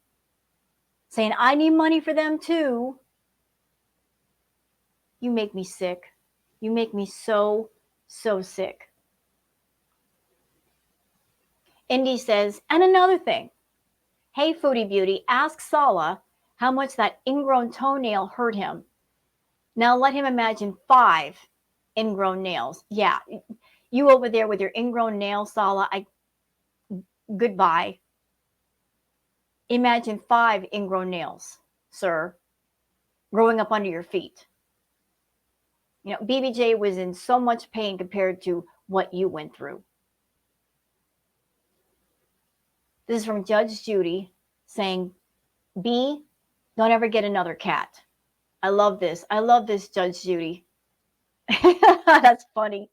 Speaker 1: saying, I need money for them too. You make me sick. You make me so, so sick. Indy says, and another thing. Hey, Foodie Beauty, ask Sala how much that ingrown toenail hurt him. Now let him imagine 5 ingrown nails. Yeah, you over there with your ingrown nails, Sala, goodbye. Imagine 5 ingrown nails, sir, growing up under your feet. You know, BBJ was in so much pain compared to what you went through. This is from Judge Judy saying, B, don't ever get another cat. I love this. I love this, Judge Judy. That's funny.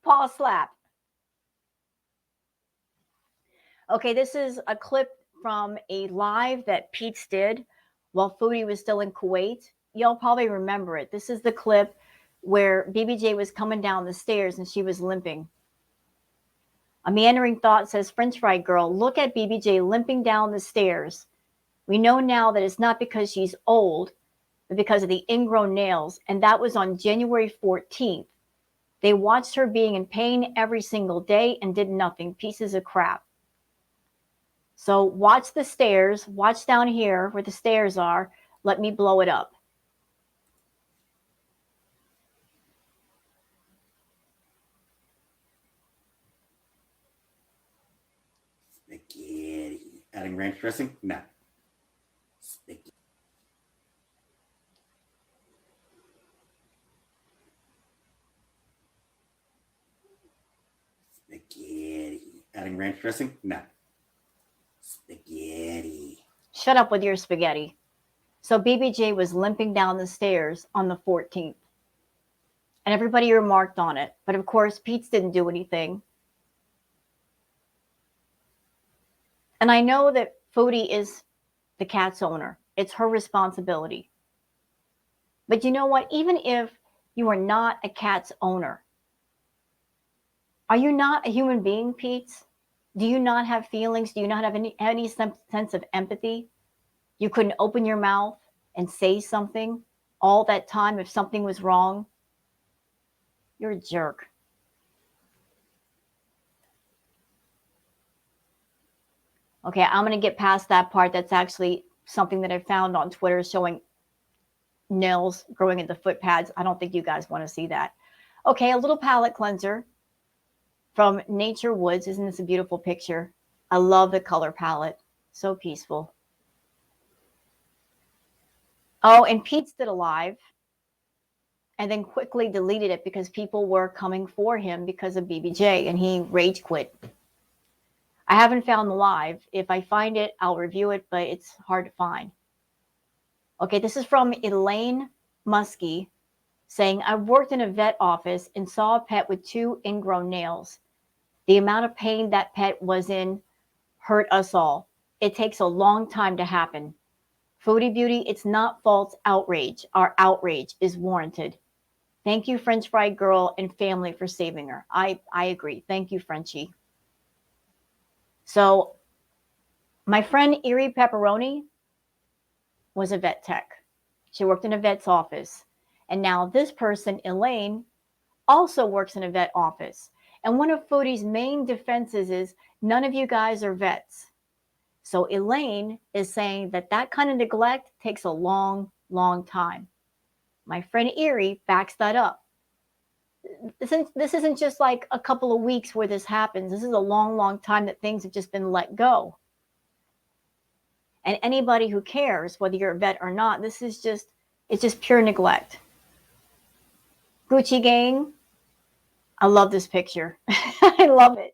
Speaker 1: Paw slap. Okay, this is a clip from a live that Pete's did while Foodie was still in Kuwait. Y'all probably remember it. This is the clip where BBJ was coming down the stairs and she was limping. A meandering thought says, French fry girl, look at BBJ limping down the stairs. We know now that it's not because she's old, but because of the ingrown nails. And that was on January 14th. They watched her being in pain every single day and did nothing. Pieces of crap. So watch the stairs. Watch down here where the stairs are. Let me blow it up.
Speaker 4: Spaghetti. Adding ranch dressing? No. Spaghetti. Spaghetti. Adding ranch dressing? No. Spaghetti.
Speaker 1: Shut up with your spaghetti. So BBJ was limping down the stairs on the 14th. And everybody remarked on it. But of course, Pete's didn't do anything. And I know that Foodie is the cat's owner. It's her responsibility. But you know what? Even if you are not a cat's owner, are you not a human being, Pete? Do you not have feelings? Do you not have any sense of empathy? You couldn't open your mouth and say something all that time if something was wrong? You're a jerk. Okay, I'm going to get past that part. That's actually something that I found on Twitter showing nails growing into foot pads. I don't think you guys want to see that. Okay, a little palette cleanser from Nature Woods. Isn't this a beautiful picture? I love the color palette. So peaceful. Oh, and Pete's did a live and then quickly deleted it because people were coming for him because of BBJ and he rage quit. I haven't found the live. If I find it, I'll review it, but it's hard to find. Okay, this is from Elaine Muskie saying, I worked in a vet office and saw a pet with 2 ingrown nails. The amount of pain that pet was in hurt us all. It takes a long time to happen. Foodie Beauty, it's not false outrage. Our outrage is warranted. Thank you, French Fry Girl and family, for saving her. I agree. Thank you, Frenchie. So my friend Erie Pepperoni was a vet tech. She worked in a vet's office. And now this person, Elaine, also works in a vet office. And one of Foodie's main defenses is none of you guys are vets. So Elaine is saying that that kind of neglect takes a long, long time. My friend Erie backs that up. This isn't just like a couple of weeks where this happens. This is a long, long time that things have just been let go. And anybody who cares, whether you're a vet or not, it's just pure neglect. Gucci gang, I love this picture. I love it.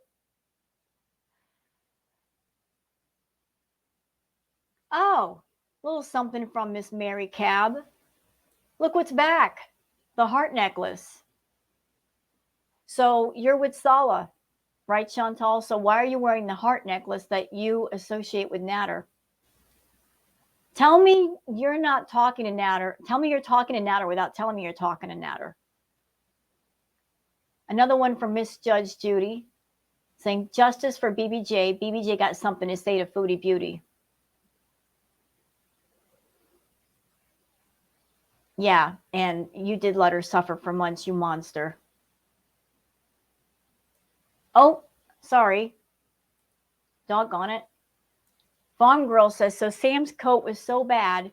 Speaker 1: Oh, a little something from Miss Mary Cab. Look what's back. The heart necklace. So you're with Sala, right, Chantal? So why are you wearing the heart necklace that you associate with Natter? Tell me you're not talking to Natter. Tell me you're talking to Natter without telling me you're talking to Natter. Another one from Miss Judge Judy saying, justice for BBJ. BBJ got something to say to Foodie Beauty. Yeah, and you did let her suffer for months, you monster. Oh, sorry. Doggone it. Farm Girl says, so Sam's coat was so bad,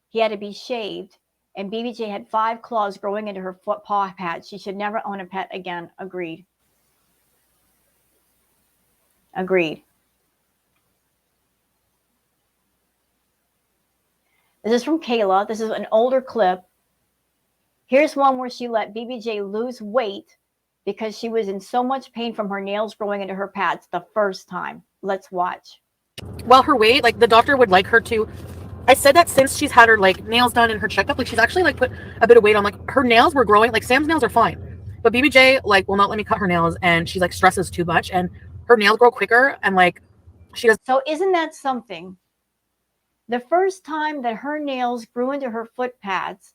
Speaker 1: he had to be shaved, and BBJ had 5 claws growing into her foot paw pads. She should never own a pet again. Agreed. Agreed. This is from Kayla. This is an older clip. Here's one where she let BBJ lose weight because she was in so much pain from her nails growing into her pads the first time. Let's watch.
Speaker 2: Well, her weight, like the doctor would like her to. I said that since she's had her like nails done in her checkup, like she's actually like put a bit of weight on. Like her nails were growing. Like Sam's nails are fine, but BBJ like will not let me cut her nails, and she like stresses too much, and her nails grow quicker, and like
Speaker 3: She does.
Speaker 1: So isn't that something? The first time that her nails grew into her foot pads,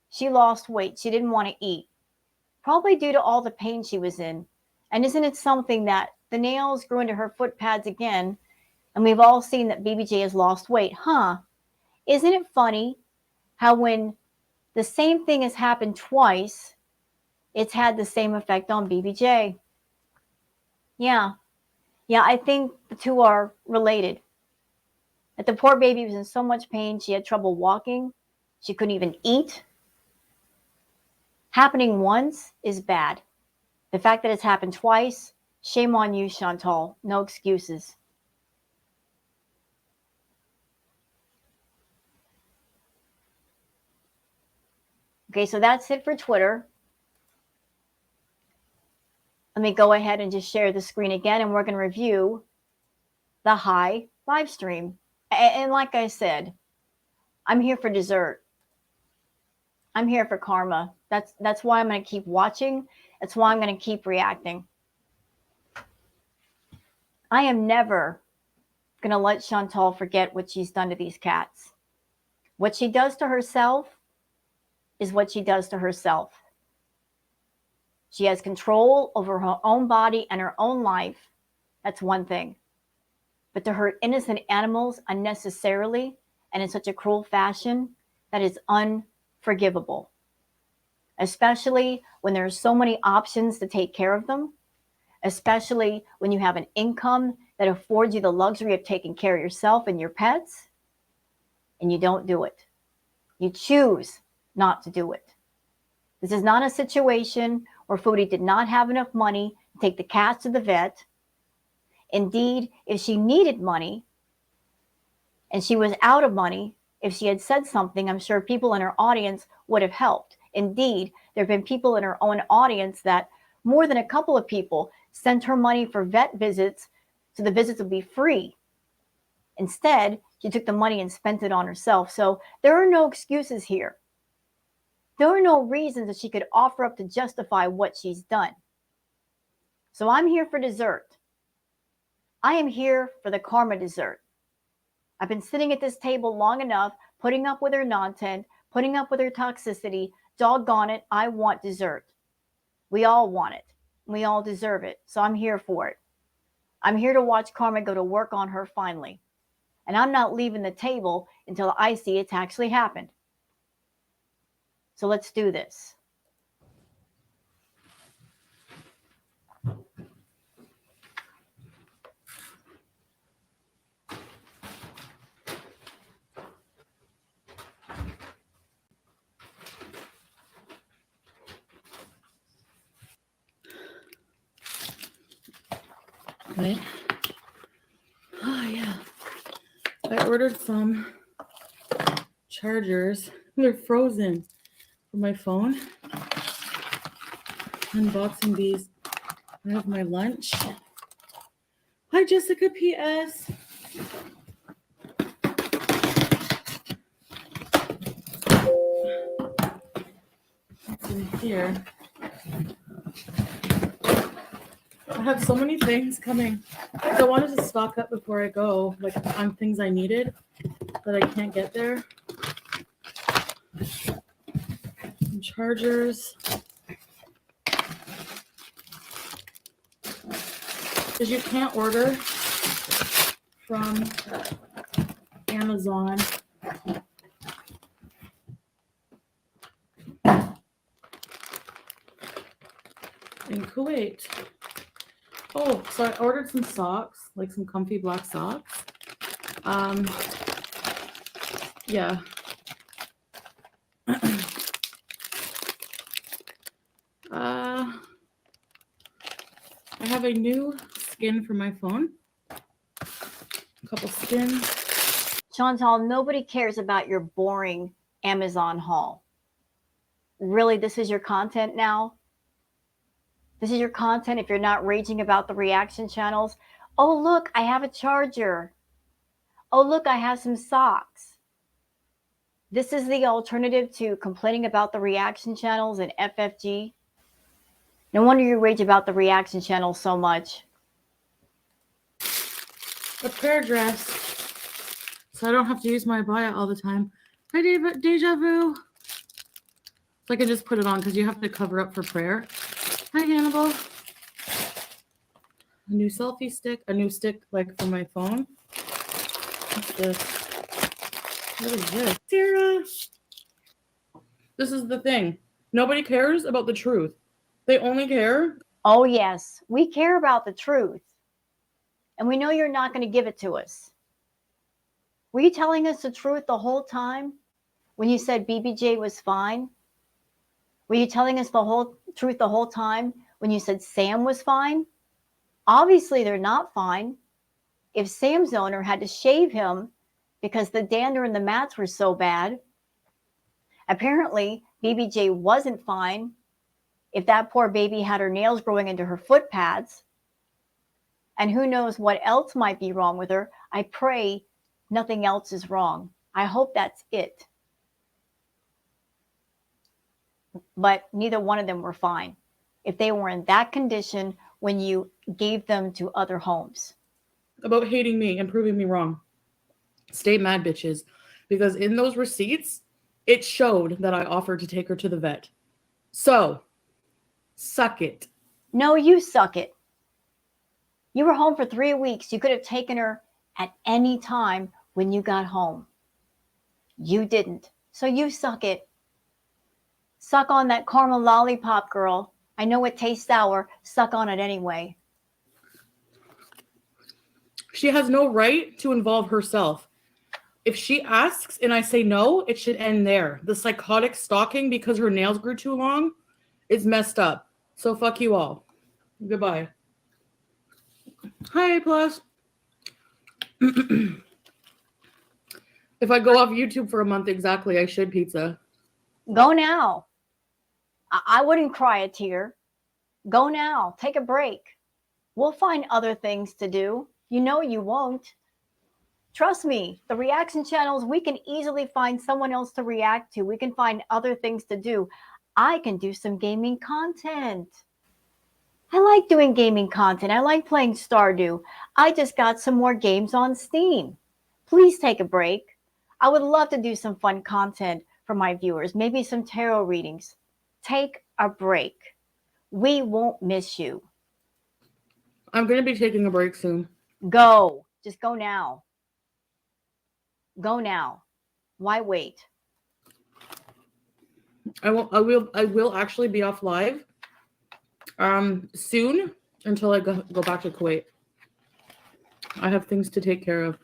Speaker 1: she lost weight. She didn't want to eat, probably due to all the pain she was in. And isn't it something that the nails grew into her foot pads again, and we've all seen that BBJ has lost weight, huh? Isn't it funny how when the same thing has happened twice, it's had the same effect on BBJ? Yeah. Yeah, I think the two are related. That the poor baby was in so much pain, she had trouble walking. She couldn't even eat. Happening once is bad. The fact that it's happened twice, shame on you, Chantal. No excuses. Okay, so that's it for Twitter. Let me go ahead and just share the screen again, and we're going to review the High live stream. And like I said, I'm here for dessert. I'm here for karma. That's why I'm going to keep watching. That's why I'm going to keep reacting. I am never going to let Chantal forget what she's done to these cats. What she does to herself is what she does to herself. She has control over her own body and her own life. That's one thing. But to hurt innocent animals unnecessarily and in such a cruel fashion, that is unforgivable. Especially when there are so many options to take care of them, especially when you have an income that affords you the luxury of taking care of yourself and your pets, and you don't do it. You choose not to do it. This is not a situation where Foodie did not have enough money to take the cats to the vet. Indeed, if she needed money and she was out of money, if she had said something, I'm sure people in her audience would have helped. Indeed, there have been people in her own audience that more than a couple of people sent her money for vet visits so the visits would be free. Instead, she took the money and spent it on herself. So there are no excuses here. There are no reasons that she could offer up to justify what she's done. So I'm here for dessert. I am here for the karma dessert. I've been sitting at this table long enough, putting up with her nonsense, putting up with her toxicity. Doggone it, I want dessert. We all want it. We all deserve it. So I'm here for it. I'm here to watch karma go to work on her finally. And I'm not leaving the table until I see it's actually happened. So let's do this.
Speaker 2: Right? Oh, yeah. I ordered some chargers. They're frozen for my phone. Unboxing these. I have my lunch. Hi, Jessica PS. What's in here? I have so many things coming. I wanted to stock up before I go, like on things I needed, but I can't get there. Some chargers. Because you can't order from Amazon. In Kuwait. Oh, so I ordered some socks, like some comfy black socks. Yeah. I have a new skin for my phone. A couple skins.
Speaker 1: Chantal, nobody cares about your boring Amazon haul. Really, this is your content now? This is your content if you're not raging about the reaction channels? Oh, look, I have a charger. Oh, look, I have some socks. This is the alternative to complaining about the reaction channels and FFG. No wonder you rage about the reaction channels so much.
Speaker 2: a prayer dress, so I don't have to use my abaya all the time. Hi, Deja Vu. So I can just put it on because you have to cover up for prayer. Hi, Hannibal. A new selfie stick. A new stick like for my phone. What's this? What is this? Sarah. This is the thing. Nobody cares about the truth. They only care.
Speaker 1: Oh, yes, we care about the truth. And we know you're not going to give it to us. Were you telling us the truth the whole time when you said BBJ was fine? Were you telling us the whole truth the whole time when you said Sam was fine? Obviously, they're not fine. If Sam's owner had to shave him because the dander in the mats were so bad, apparently BBJ wasn't fine if that poor baby had her nails growing into her foot pads. And who knows what else might be wrong with her. I pray nothing else is wrong. I hope that's it. But neither one of them were fine if they were in that condition when you gave them to other homes.
Speaker 2: About hating me and proving me wrong. Stay mad, bitches. Because in those receipts, it showed that I offered to take her to the vet. So, suck it.
Speaker 1: No, you suck it. You were home for 3 weeks. You could have taken her at any time when you got home. You didn't. So you suck it. Suck on that caramel lollipop, girl. I know it tastes sour. Suck on it anyway.
Speaker 2: She has no right to involve herself. If she asks and I say no, it should end there. The psychotic stalking because her nails grew too long is messed up. So fuck you all. Goodbye. Hi, plus. If I go off YouTube for a month exactly, I should pizza.
Speaker 1: Go now. I wouldn't cry a tear. Go now. Take a break. We'll find other things to do. You know you won't. Trust me, the reaction channels, we can easily find someone else to react to. We can find other things to do. I can do some gaming content. I like doing gaming content. I like playing Stardew. I just got some more games on Steam. Please take a break. I would love to do some fun content for my viewers, maybe some tarot readings. Take a break. We won't miss you.
Speaker 2: I'm going to be taking a break soon.
Speaker 1: Go. Just go now. Go now. Why wait?
Speaker 2: I will actually be off live soon until I go back to Kuwait. I have things to take care of.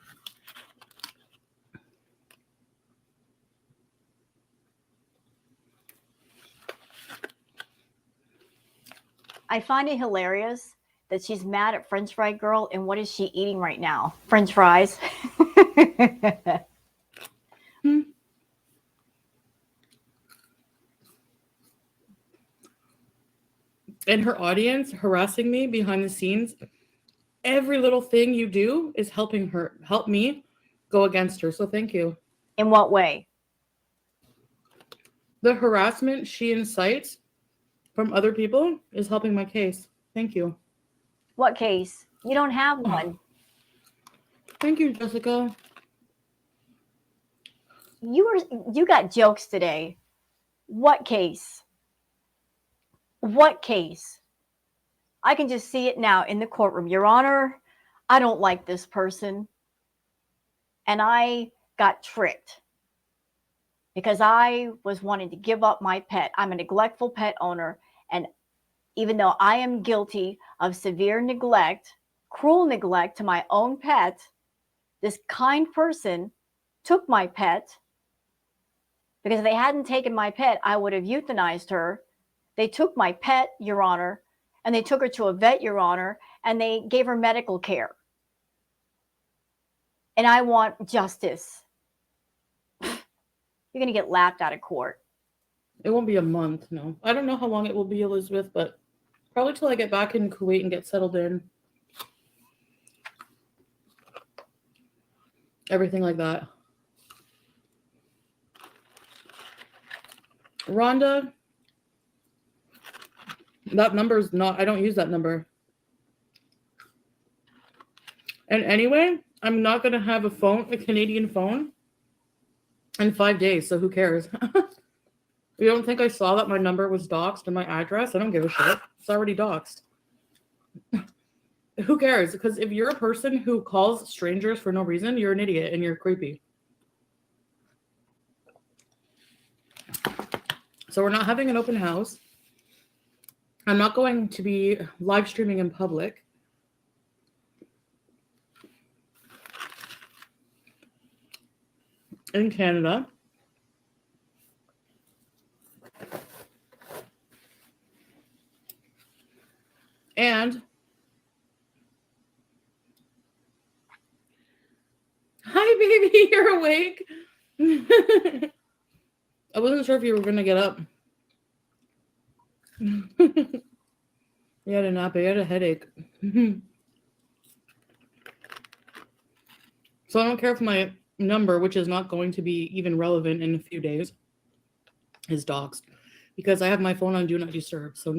Speaker 1: I find it hilarious that she's mad at French Fry Girl, and what is she eating right now? French fries.
Speaker 2: And her audience harassing me behind the scenes. Every little thing you do is help me go against her. So thank you.
Speaker 1: In what way?
Speaker 2: The harassment she incites from other people is helping my case. Thank you.
Speaker 1: What case? You don't have one.
Speaker 2: Thank you, Jessica.
Speaker 1: You got jokes today. What case? What case? I can just see it now in the courtroom. Your Honor, I don't like this person. And I got tricked because I was wanting to give up my pet. I'm a neglectful pet owner. And even though I am guilty of severe neglect, cruel neglect to my own pet, this kind person took my pet because if they hadn't taken my pet, I would have euthanized her. They took my pet, Your Honor, and they took her to a vet, Your Honor, and they gave her medical care. And I want justice. You're going to get laughed out of court.
Speaker 2: It won't be a month, no. I don't know how long it will be, Elizabeth, but probably till I get back in Kuwait and get settled in. Everything like that. Rhonda, that number is not, I don't use that number. And anyway, I'm not going to have a Canadian phone in 5 days, so who cares? You don't think I saw that my number was doxxed and my address? I don't give a shit. It's already doxxed. Who cares? Because if you're a person who calls strangers for no reason, you're an idiot and you're creepy. So we're not having an open house. I'm not going to be live streaming in public. In Canada. And hi, baby, you're awake. I wasn't sure if you were going to get up. You had a nap, you had a headache. So I don't care if my number, which is not going to be even relevant in a few days, is doxed. Because I have my phone on Do Not Disturb. So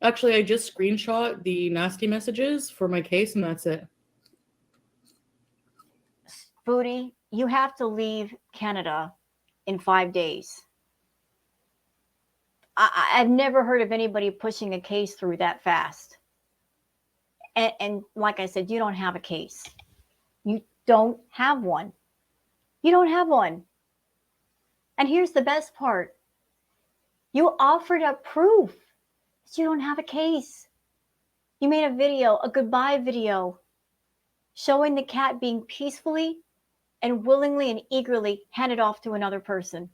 Speaker 2: I just screenshot the nasty messages for my case and that's it.
Speaker 1: Foodie, you have to leave Canada in 5 days. I've never heard of anybody pushing a case through that fast. And like I said, you don't have a case. You don't have one. You don't have one. And here's the best part. You offered up proof that you don't have a case. You made a video, a goodbye video, showing the cat being peacefully and willingly and eagerly handed off to another person.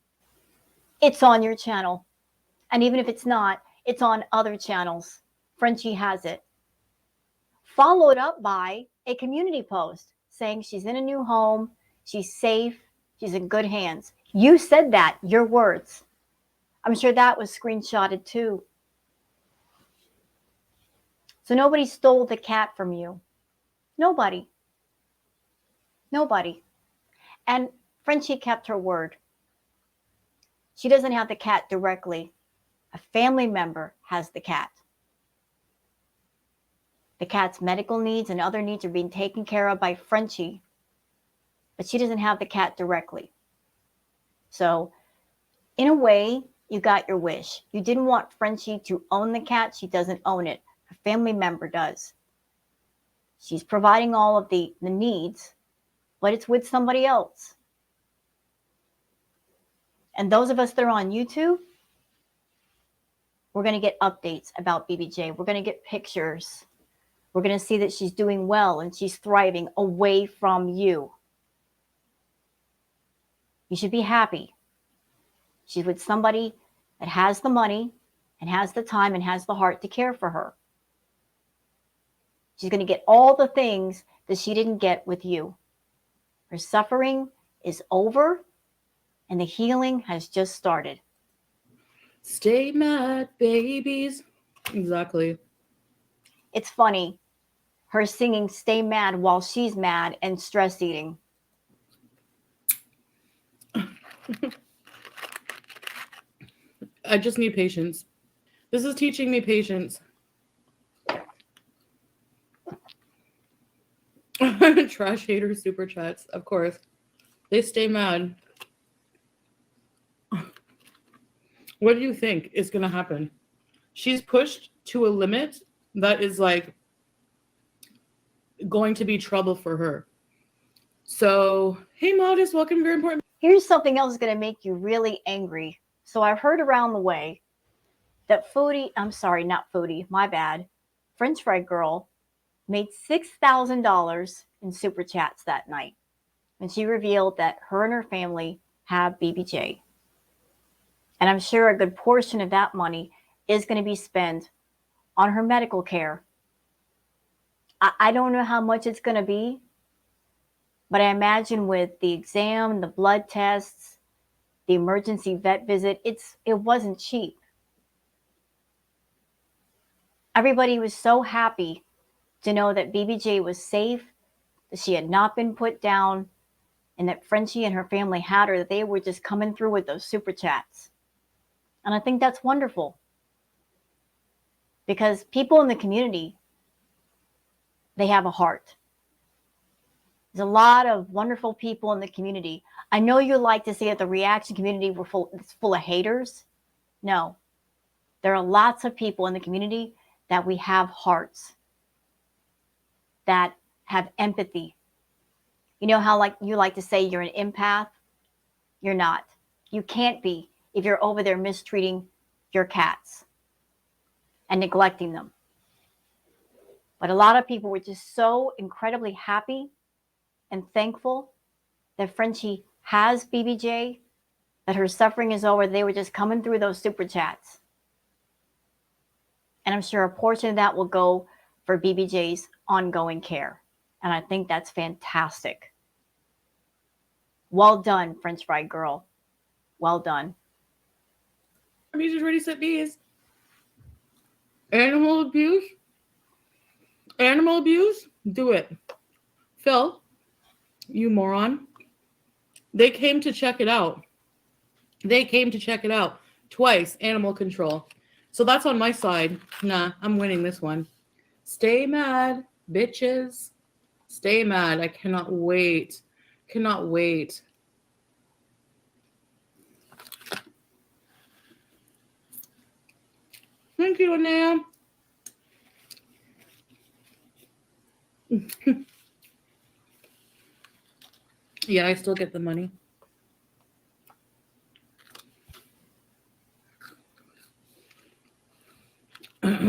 Speaker 1: It's on your channel. And even if it's not, it's on other channels. Frenchie has it. Followed up by a community post saying she's in a new home, she's safe, she's in good hands. You said that, your words. I'm sure that was screenshotted too. So nobody stole the cat from you. Nobody. Nobody. And Frenchie kept her word. She doesn't have the cat directly. A family member has the cat. The cat's medical needs and other needs are being taken care of by Frenchie, but she doesn't have the cat directly. So, in a way, you got your wish. You didn't want Frenchie to own the cat. She doesn't own it. A family member does. She's providing all of the needs, but it's with somebody else. And those of us that are on YouTube, we're going to get updates about BBJ. We're going to get pictures. We're going to see that she's doing well and she's thriving away from you. You should be happy. She's with somebody that has the money and has the time and has the heart to care for her. She's going to get all the things that she didn't get with you. Her suffering is over and the healing has just started.
Speaker 2: Stay mad, babies. Exactly.
Speaker 1: It's funny, her singing Stay Mad while she's mad and stress eating.
Speaker 2: I just need patience. This is teaching me patience. Trash haters super chats, of course. They stay mad. What do you think is going to happen? She's pushed to a limit that is like going to be trouble for her. So, hey, Modest, welcome. Very important.
Speaker 1: Here's something else that's going to make you really angry. So I've heard around the way that my bad, French Fry Girl made $6,000 in super chats that night. And she revealed that her and her family have BBJ. And I'm sure a good portion of that money is going to be spent on her medical care. I don't know how much it's going to be, but I imagine with the exam, the blood tests, the emergency vet visit, it wasn't cheap. Everybody was so happy to know that BBJ was safe, that she had not been put down, and that Frenchie and her family had her, that they were just coming through with those super chats. And I think that's wonderful. Because people in the community, they have a heart. There's a lot of wonderful people in the community. I know you like to say that the reaction community it's full of haters. No, there are lots of people in the community that we have hearts, that have empathy. You know how like you like to say you're an empath? You're not. You can't be if you're over there mistreating your cats and neglecting them. But a lot of people were just so incredibly happy and thankful that Frenchie has BBJ, that her suffering is over. They were just coming through those super chats. And I'm sure a portion of that will go for BBJ's ongoing care. And I think that's fantastic. Well done, French fry girl. Well done.
Speaker 2: I mean, she's ready to set bees. Animal abuse? Animal abuse? Do it. Phil, you moron. They came to check it out. They came to check it out twice. Animal control. So that's on my side. Nah, I'm winning this one. Stay mad, bitches. Stay mad. I cannot wait. Cannot wait. Thank you, Anaya. Yeah, I still get the money. Ha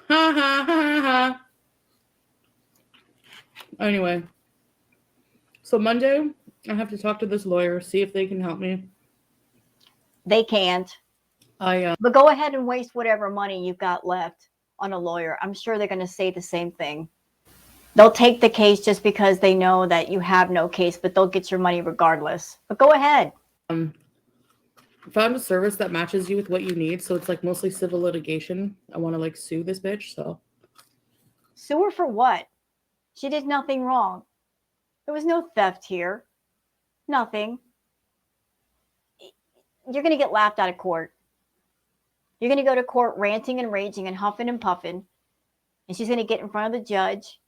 Speaker 2: ha ha ha. Anyway, so Monday, I have to talk to this lawyer, see if they can help me.
Speaker 1: They can't. But go ahead and waste whatever money you've got left on a lawyer. I'm sure they're going to say the same thing. They'll take the case just because they know that you have no case, but they'll get your money regardless. But go ahead.
Speaker 2: Found a service that matches you with what you need, so it's like mostly civil litigation. I want to like sue this bitch, so.
Speaker 1: Sue her for what? She did nothing wrong. There was no theft here. Nothing. You're going to get laughed out of court. You're going to go to court ranting and raging and huffing and puffing, and she's going to get in front of the judge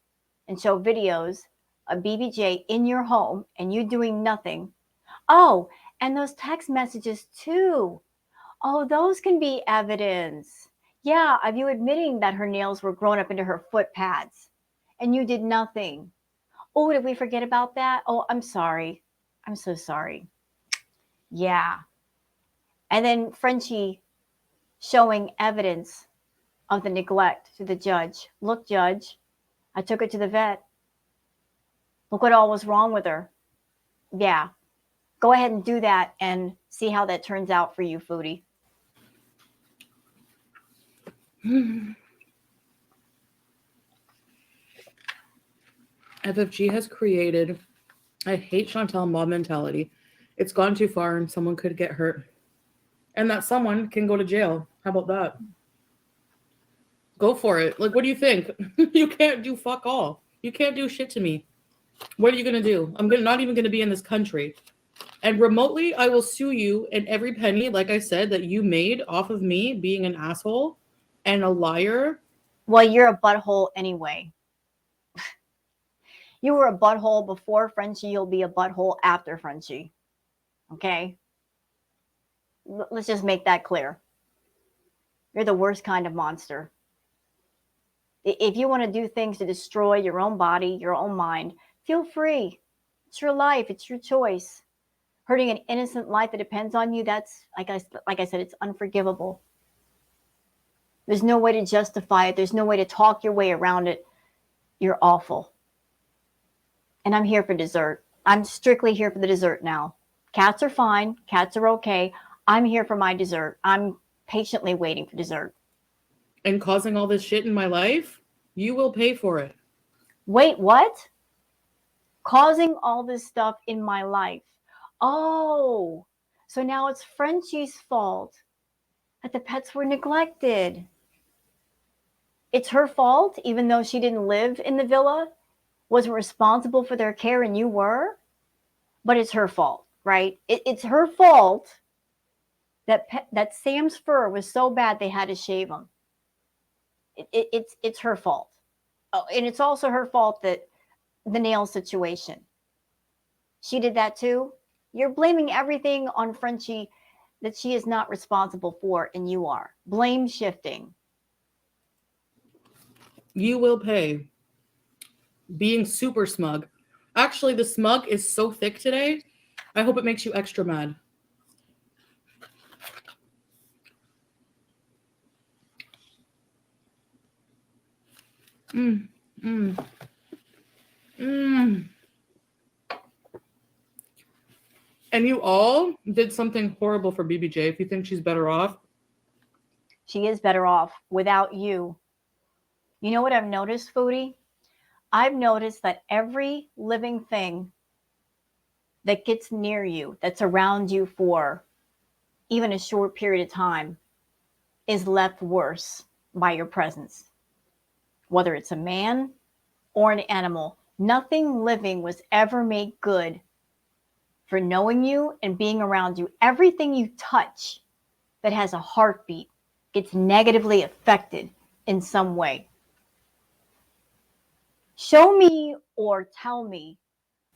Speaker 1: and show videos of BBJ in your home and you doing nothing. Oh, and those text messages too. Oh, those can be evidence. Yeah, of you admitting that her nails were grown up into her foot pads and you did nothing. Oh, did we forget about that? Oh, I'm sorry. I'm so sorry. Yeah. And then Frenchie showing evidence of the neglect to the judge. Look, judge, I took her to the vet. Look what all was wrong with her. Yeah. Go ahead and do that and see how that turns out for you, Foodie.
Speaker 2: FFG has created, I hate Chantal mob mentality. It's gone too far and someone could get hurt. And that someone can go to jail. How about that? Go for it. Like, what do you think? You can't do fuck all. You can't do shit to me. What are you going to do? I'm not even going to be in this country. And remotely, I will sue you and every penny, like I said, that you made off of me being an asshole and a liar.
Speaker 1: Well, you're a butthole anyway. You were a butthole before Frenchie. You'll be a butthole after Frenchie. Okay? Let's just make that clear. You're the worst kind of monster. If you want to do things to destroy your own body, your own mind, feel free. It's your life. It's your choice. Hurting an innocent life that depends on you, that's, like I said, it's unforgivable. There's no way to justify it. There's no way to talk your way around it. You're awful. And I'm here for dessert. I'm strictly here for the dessert now. Cats are fine. Cats are okay. I'm here for my dessert. I'm patiently waiting for dessert.
Speaker 2: And causing all this shit in my life, you will pay for it.
Speaker 1: Wait, what? Causing all this stuff in my life. Oh, so now it's Frenchie's fault that the pets were neglected. It's her fault, even though she didn't live in the villa, wasn't responsible for their care, and you were? But it's her fault, right? It's her fault that Sam's fur was so bad they had to shave him. It's her fault. Oh, and it's also her fault that the nail situation. She did that too. You're blaming everything on Frenchie that she is not responsible for, and you are. Blame shifting.
Speaker 2: You will pay. Being super smug. Actually, the smug is so thick today. I hope it makes you extra mad. Mm, mm, mm. And you all did something horrible for BBJ if you think she's better off.
Speaker 1: She is better off without you. You know what I've noticed, Foodie? I've noticed that every living thing that gets near you, that's around you for even a short period of time, is left worse by your presence. Whether it's a man or an animal, nothing living was ever made good for knowing you and being around you. Everything you touch that has a heartbeat gets negatively affected in some way. Show me or tell me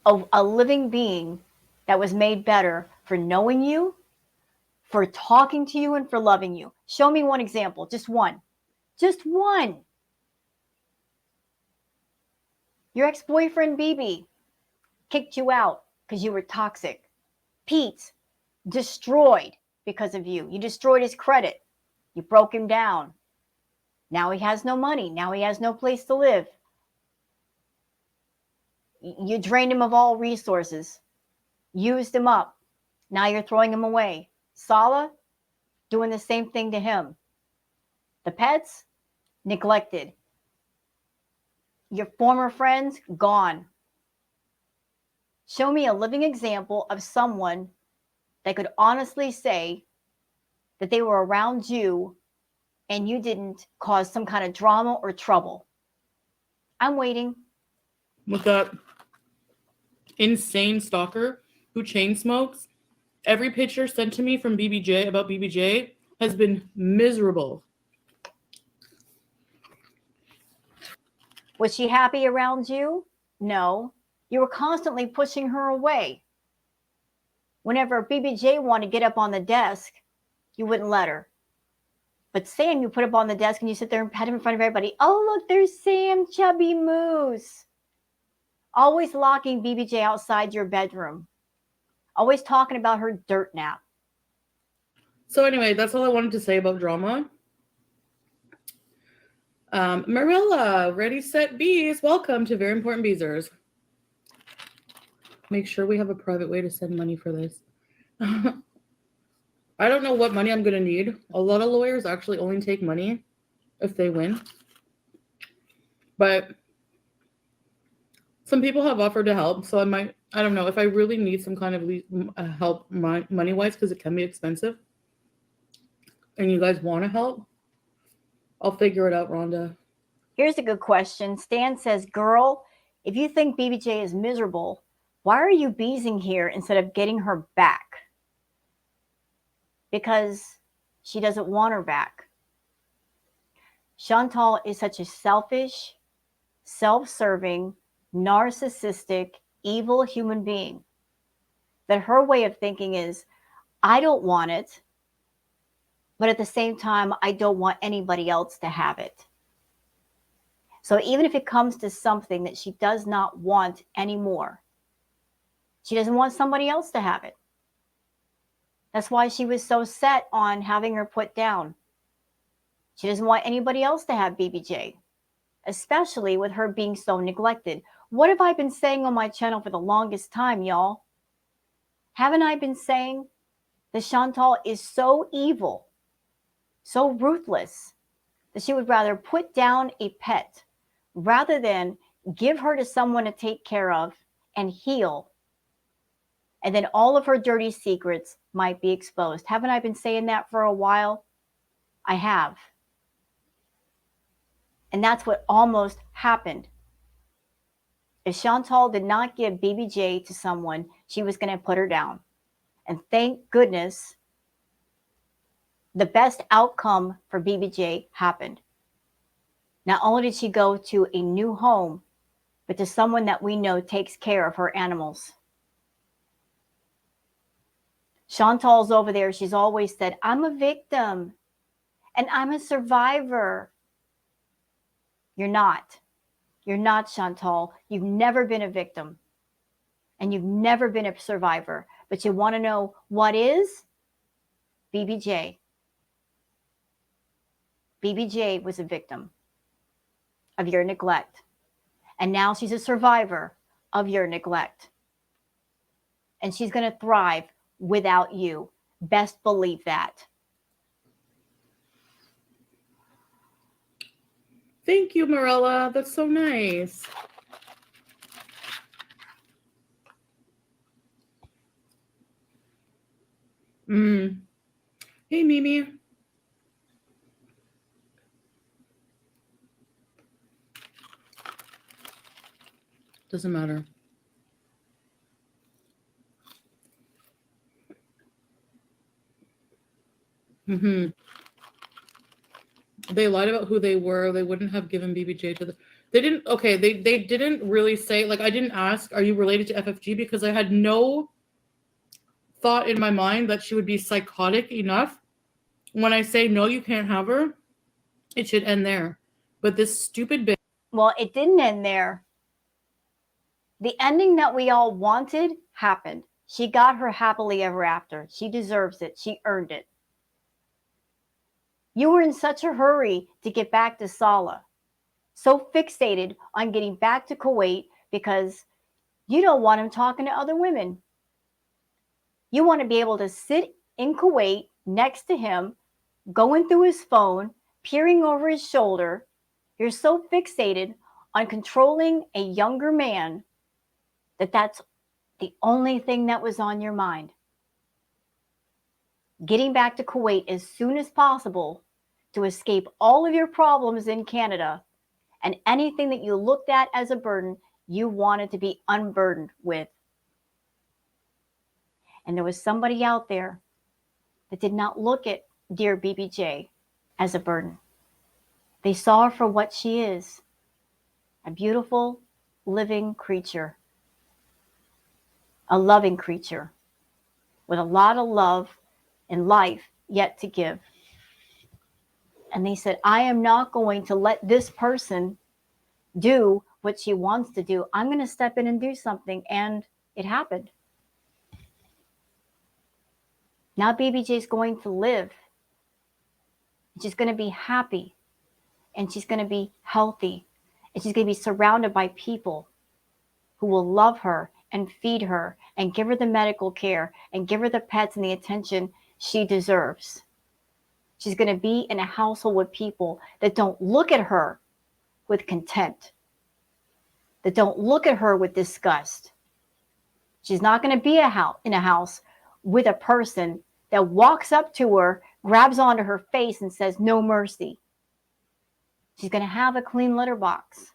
Speaker 1: of a living being that was made better for knowing you, for talking to you, and for loving you. Show me one example, just one. Just one. Your ex-boyfriend, BB, kicked you out because you were toxic. Pete, destroyed because of you. You destroyed his credit. You broke him down. Now he has no money. Now he has no place to live. You drained him of all resources, used him up. Now you're throwing him away. Sala, doing the same thing to him. The pets, neglected. Your former friends, gone. Show me a living example of someone that could honestly say that they were around you and you didn't cause some kind of drama or trouble. I'm waiting.
Speaker 2: With that insane stalker who chain smokes, every picture sent to me from BBJ about BBJ has been miserable.
Speaker 1: Was she happy around you? No. You were constantly pushing her away. Whenever BBJ wanted to get up on the desk, you wouldn't let her. But Sam, you put up on the desk and you sit there and pet him in front of everybody. Oh, look, there's Sam, chubby moose. Always locking BBJ outside your bedroom. Always talking about her dirt nap.
Speaker 2: So anyway, that's all I wanted to say about drama. Marilla, ready, set, bees. Welcome to Very Important Beezers. Make sure we have a private way to send money for this. I don't know what money I'm going to need. A lot of lawyers actually only take money if they win. But some people have offered to help. So I don't know, if I really need some kind of help money-wise, because it can be expensive, and you guys want to help, I'll figure it out, Rhonda.
Speaker 1: Here's a good question. Stan says, girl, if you think BBJ is miserable, why are you beezing here instead of getting her back? Because she doesn't want her back. Chantal is such a selfish, self-serving, narcissistic, evil human being that her way of thinking is, I don't want it, but at the same time, I don't want anybody else to have it. So even if it comes to something that she does not want anymore, she doesn't want somebody else to have it. That's why she was so set on having her put down. She doesn't want anybody else to have BBJ, especially with her being so neglected. What have I been saying on my channel for the longest time, y'all? Haven't I been saying that Chantal is so evil, so ruthless, that she would rather put down a pet rather than give her to someone to take care of and heal, and then all of her dirty secrets might be exposed? Haven't I been saying that for a while? I have. And that's what almost happened. If Chantal did not give BBJ to someone, she was going to put her down. And thank goodness the best outcome for BBJ happened. Not only did she go to a new home, but to someone that we know takes care of her animals. Chantal's over there. She's always said, I'm a victim and I'm a survivor. You're not. You're not, Chantal. You've never been a victim and you've never been a survivor. But you want to know what is? BBJ. BBJ was a victim of your neglect. And now she's a survivor of your neglect. And she's going to thrive without you. Best believe that.
Speaker 2: Thank you, Marilla. That's so nice. Hey, Mimi. Doesn't matter. They lied about who they were. They wouldn't have given BBJ to the. They didn't. Okay, they didn't really say. Like, I didn't ask, are you related to FFG? Because I had no thought in my mind that she would be psychotic enough. When I say no, you can't have her, it should end there. But this stupid bitch.
Speaker 1: Well, it didn't end there. The ending that we all wanted happened. She got her happily ever after. She deserves it. She earned it. You were in such a hurry to get back to Saleh, so fixated on getting back to Kuwait because you don't want him talking to other women. You want to be able to sit in Kuwait next to him, going through his phone, peering over his shoulder. You're so fixated on controlling a younger man that that's the only thing that was on your mind. Getting back to Kuwait as soon as possible to escape all of your problems in Canada, and anything that you looked at as a burden, you wanted to be unburdened with. And there was somebody out there that did not look at dear BBJ as a burden. They saw her for what she is, a beautiful, living creature, a loving creature with a lot of love and life yet to give. And they said, I am not going to let this person do what she wants to do. I'm going to step in and do something. And it happened. Now BBJ is going to live. She's going to be happy. And she's going to be healthy. And she's going to be surrounded by people who will love her and feed her and give her the medical care and give her the pets and the attention she deserves. She's going to be in a household with people that don't look at her with contempt, that don't look at her with disgust. She's not going to be in a house with a person that walks up to her, grabs onto her face and says, no mercy. She's going to have a clean litter box.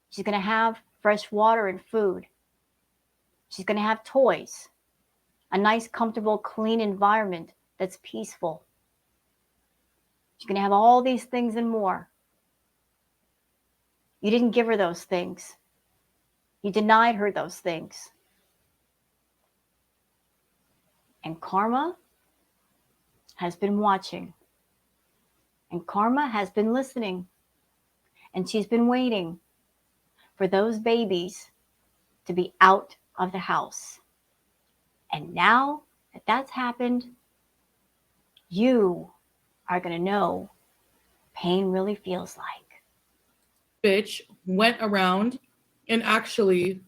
Speaker 1: She's going to have fresh water and food. She's going to have toys, a nice, comfortable, clean environment that's peaceful. She's going to have all these things and more. You didn't give her those things. You denied her those things. And Karma has been watching. And Karma has been listening. And she's been waiting for those babies to be out of the house. And now that that's happened, you are going to know pain really feels like.
Speaker 2: Bitch went around and actually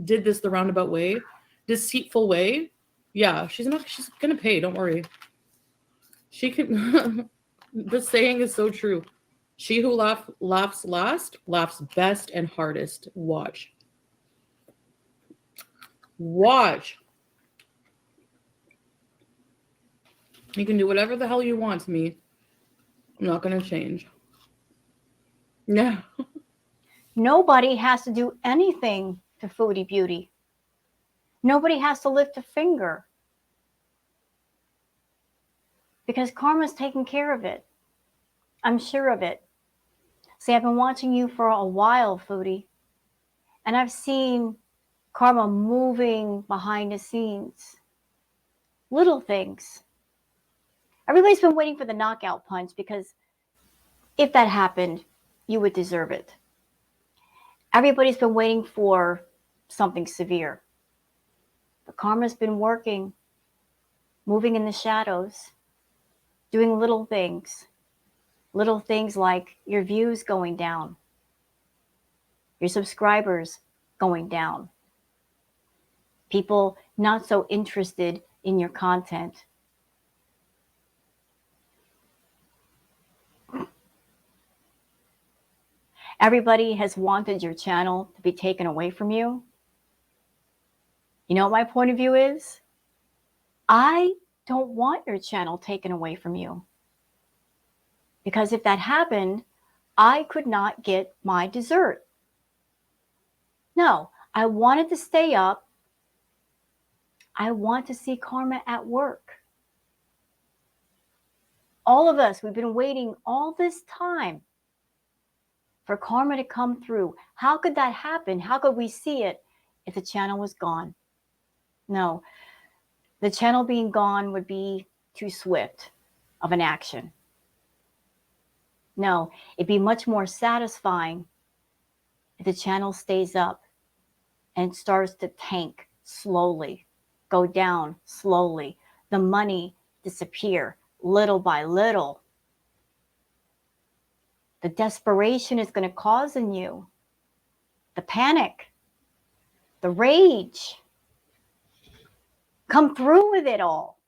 Speaker 2: did this the roundabout way, deceitful way. Yeah, she's going to pay. Don't worry. She can. The saying is so true. She who laughs last, laughs best and hardest. Watch. You can do whatever the hell you want to me. I'm not going to change. No.
Speaker 1: Nobody has to do anything to Foodie Beauty. Nobody has to lift a finger. Because Karma's taking care of it. I'm sure of it. See, I've been watching you for a while, Foodie, and I've seen karma moving behind the scenes. Little things. Everybody's been waiting for the knockout punch because if that happened, you would deserve it. Everybody's been waiting for something severe. But karma's been working, moving in the shadows, doing little things. Little things like your views going down, your subscribers going down, people not so interested in your content. Everybody has wanted your channel to be taken away from you. You know what my point of view is? I don't want your channel taken away from you. Because if that happened, I could not get my dessert. No, I wanted to stay up. I want to see karma at work. All of us, we've been waiting all this time for karma to come through. How could that happen? How could we see it if the channel was gone? No, the channel being gone would be too swift of an action. No, it'd be much more satisfying if the channel stays up and starts to tank slowly, go down slowly, the money disappear little by little. The desperation is going to cause in you, the panic, the rage. Come through with it all.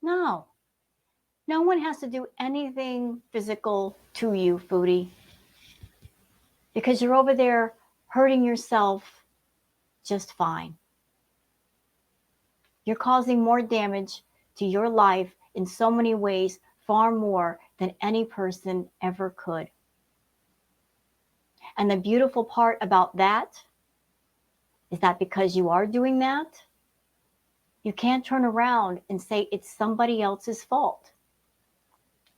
Speaker 1: No, no one has to do anything physical to you, Foodie, because you're over there hurting yourself just fine. You're causing more damage to your life in so many ways, far more than any person ever could. And the beautiful part about that is that because you are doing that, you can't turn around and say it's somebody else's fault.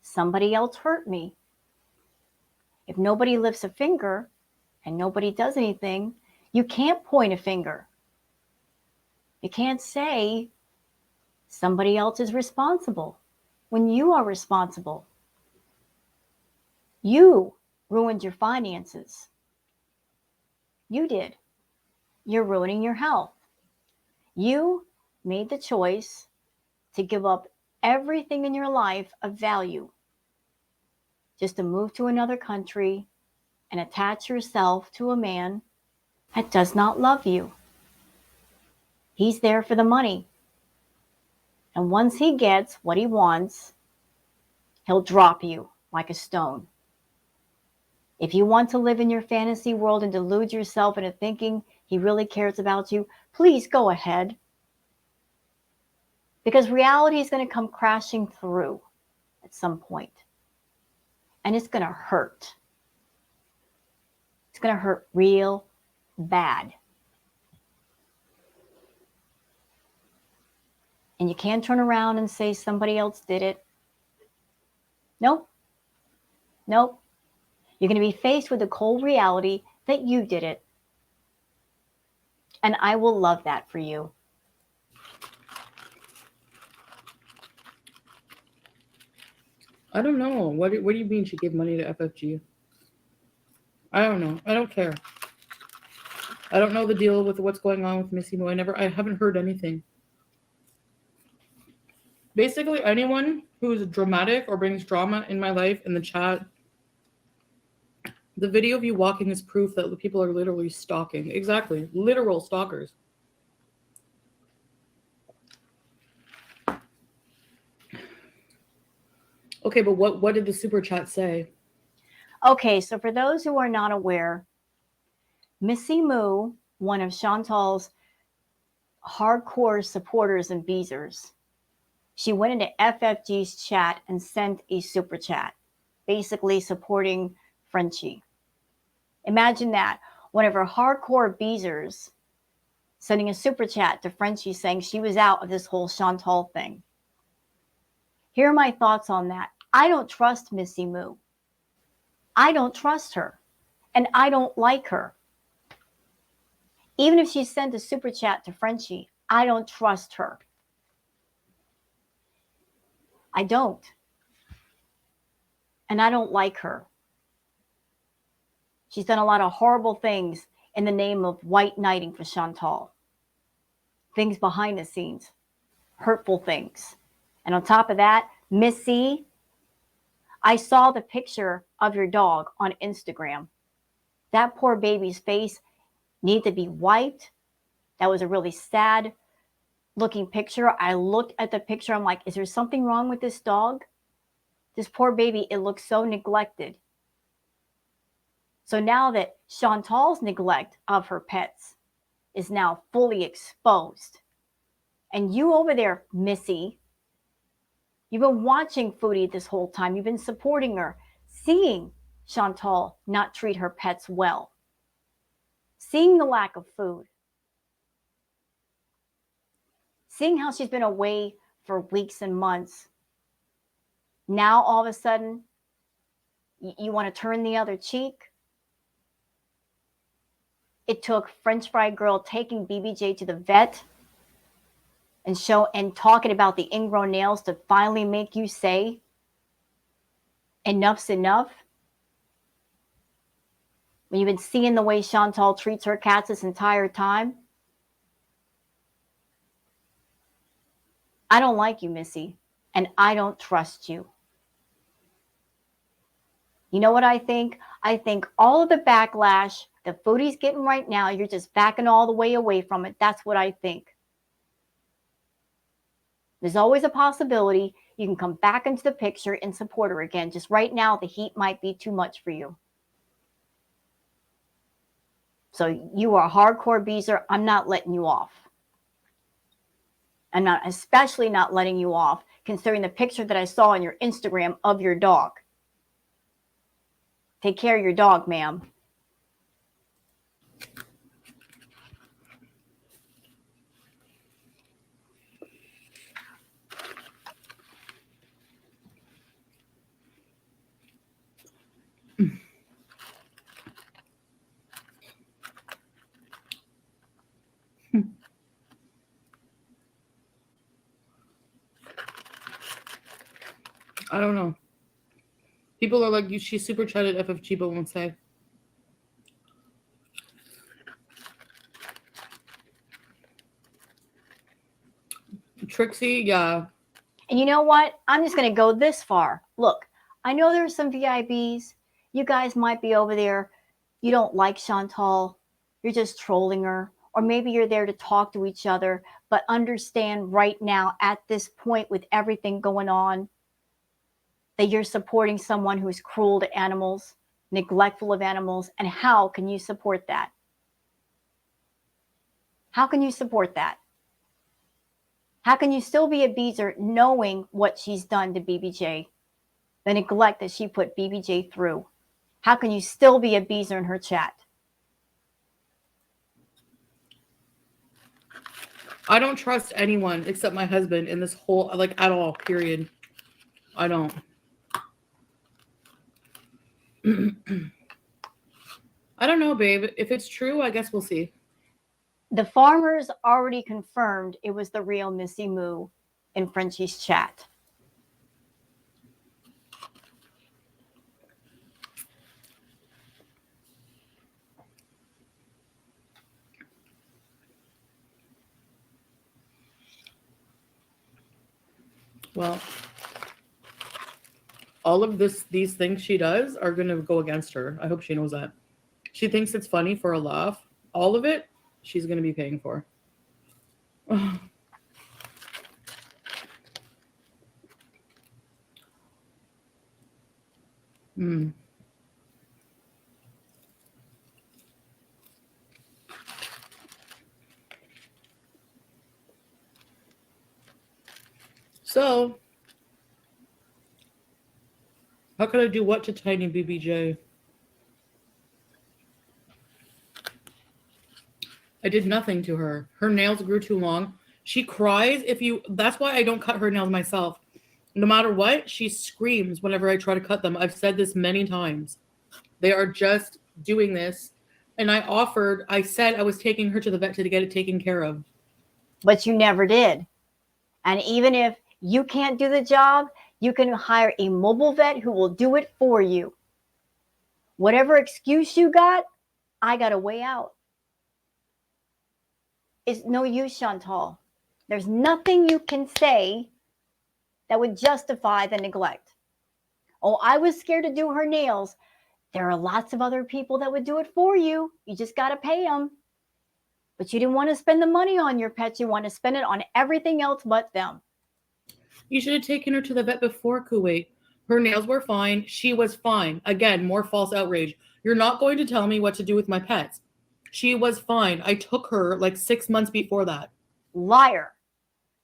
Speaker 1: Somebody else hurt me. If nobody lifts a finger and nobody does anything, you can't point a finger. You can't say somebody else is responsible when you are responsible. You ruined your finances. You did. You're ruining your health. You made the choice to give up everything in your life of value just to move to another country and attach yourself to a man that does not love you. He's there for the money. And once he gets what he wants, he'll drop you like a stone. If you want to live in your fantasy world and delude yourself into thinking he really cares about you, please go ahead. Because reality is going to come crashing through at some point. And it's going to hurt. It's going to hurt real bad. And you can't turn around and say somebody else did it. Nope. Nope. You're going to be faced with the cold reality that you did it. And I will love that for you.
Speaker 2: I don't know. What do you mean she gave money to FFG? I don't know. I don't care. I don't know the deal with what's going on with Missy Mo. I haven't heard anything. Basically, anyone who's dramatic or brings drama in my life in the chat, the video of you walking is proof that the people are literally stalking. Exactly. Literal stalkers. Okay, but what did the super chat say?
Speaker 1: Okay, so for those who are not aware, Missy Moo, one of Chantal's hardcore supporters and beezers, she went into FFG's chat and sent a super chat, basically supporting Frenchie. Imagine that, one of her hardcore beezers sending a super chat to Frenchie saying she was out of this whole Chantal thing. Here are my thoughts on that. I don't trust Missy Moo. I don't trust her and I don't like her. Even if she sent a super chat to Frenchie, I don't trust her. I don't. And I don't like her. She's done a lot of horrible things in the name of white knighting for Chantal. Things behind the scenes, hurtful things. And on top of that, Missy, I saw the picture of your dog on Instagram. That poor baby's face needed to be wiped. That was a really sad looking picture. I looked at the picture. I'm like, is there something wrong with this dog? This poor baby, it looks so neglected. So now that Chantal's neglect of her pets is now fully exposed, and you over there, Missy, you've been watching Foodie this whole time. You've been supporting her, seeing Chantal not treat her pets well, seeing the lack of food, seeing how she's been away for weeks and months. Now, all of a sudden, you want to turn the other cheek? It took French Fry Girl taking BBJ to the vet and talking about the ingrown nails to finally make you say, enough's enough? When you've been seeing the way Chantal treats her cats this entire time? I don't like you, Missy, and I don't trust you. You know what I think? I think all of the backlash that Foodie's getting right now, you're just backing all the way away from it. That's what I think. There's always a possibility you can come back into the picture and support her again. Just right now, the heat might be too much for you. So you are a hardcore beezer. I'm not letting you off. I'm not, especially not letting you off, considering the picture that I saw on your Instagram of your dog. Take care of your dog, ma'am.
Speaker 2: I don't know. People are like, she super chatted FFG, but won't say. Trixie, yeah.
Speaker 1: And you know what? I'm just going to go this far. Look, I know there are some VIBs. You guys might be over there. You don't like Chantal. You're just trolling her. Or maybe you're there to talk to each other. But understand right now, at this point, with everything going on, that you're supporting someone who's cruel to animals, neglectful of animals. And how can you support that? How can you support that? How can you still be a beezer knowing what she's done to BBJ, the neglect that she put BBJ through? How can you still be a beezer in her chat?
Speaker 2: I don't trust anyone except my husband in this whole, like, at all, period. I don't. I don't know, babe. If it's true, I guess we'll see.
Speaker 1: The farmers already confirmed it was the real Missy Moo in Frenchie's chat.
Speaker 2: Well, all of these things she does are going to go against her. I hope she knows that. She thinks it's funny for a laugh. All of it, she's going to be paying for. So, how could I do what to Tiny BBJ? I did nothing to her. Her nails grew too long. She cries if you... That's why I don't cut her nails myself. No matter what, she screams whenever I try to cut them. I've said this many times. They are just doing this. And I said I was taking her to the vet to get it taken care of.
Speaker 1: But you never did. And even if you can't do the job, you can hire a mobile vet who will do it for you. Whatever excuse you got, I got a way out. It's no use, Chantal. There's nothing you can say that would justify the neglect. Oh, I was scared to do her nails. There are lots of other people that would do it for you. You just got to pay them. But you didn't want to spend the money on your pets. You want to spend it on everything else but them.
Speaker 2: You should have taken her to the vet before Kuwait. Her nails were fine. She was fine. Again, more false outrage. You're not going to tell me what to do with my pets. She was fine. I took her like 6 months before that.
Speaker 1: Liar.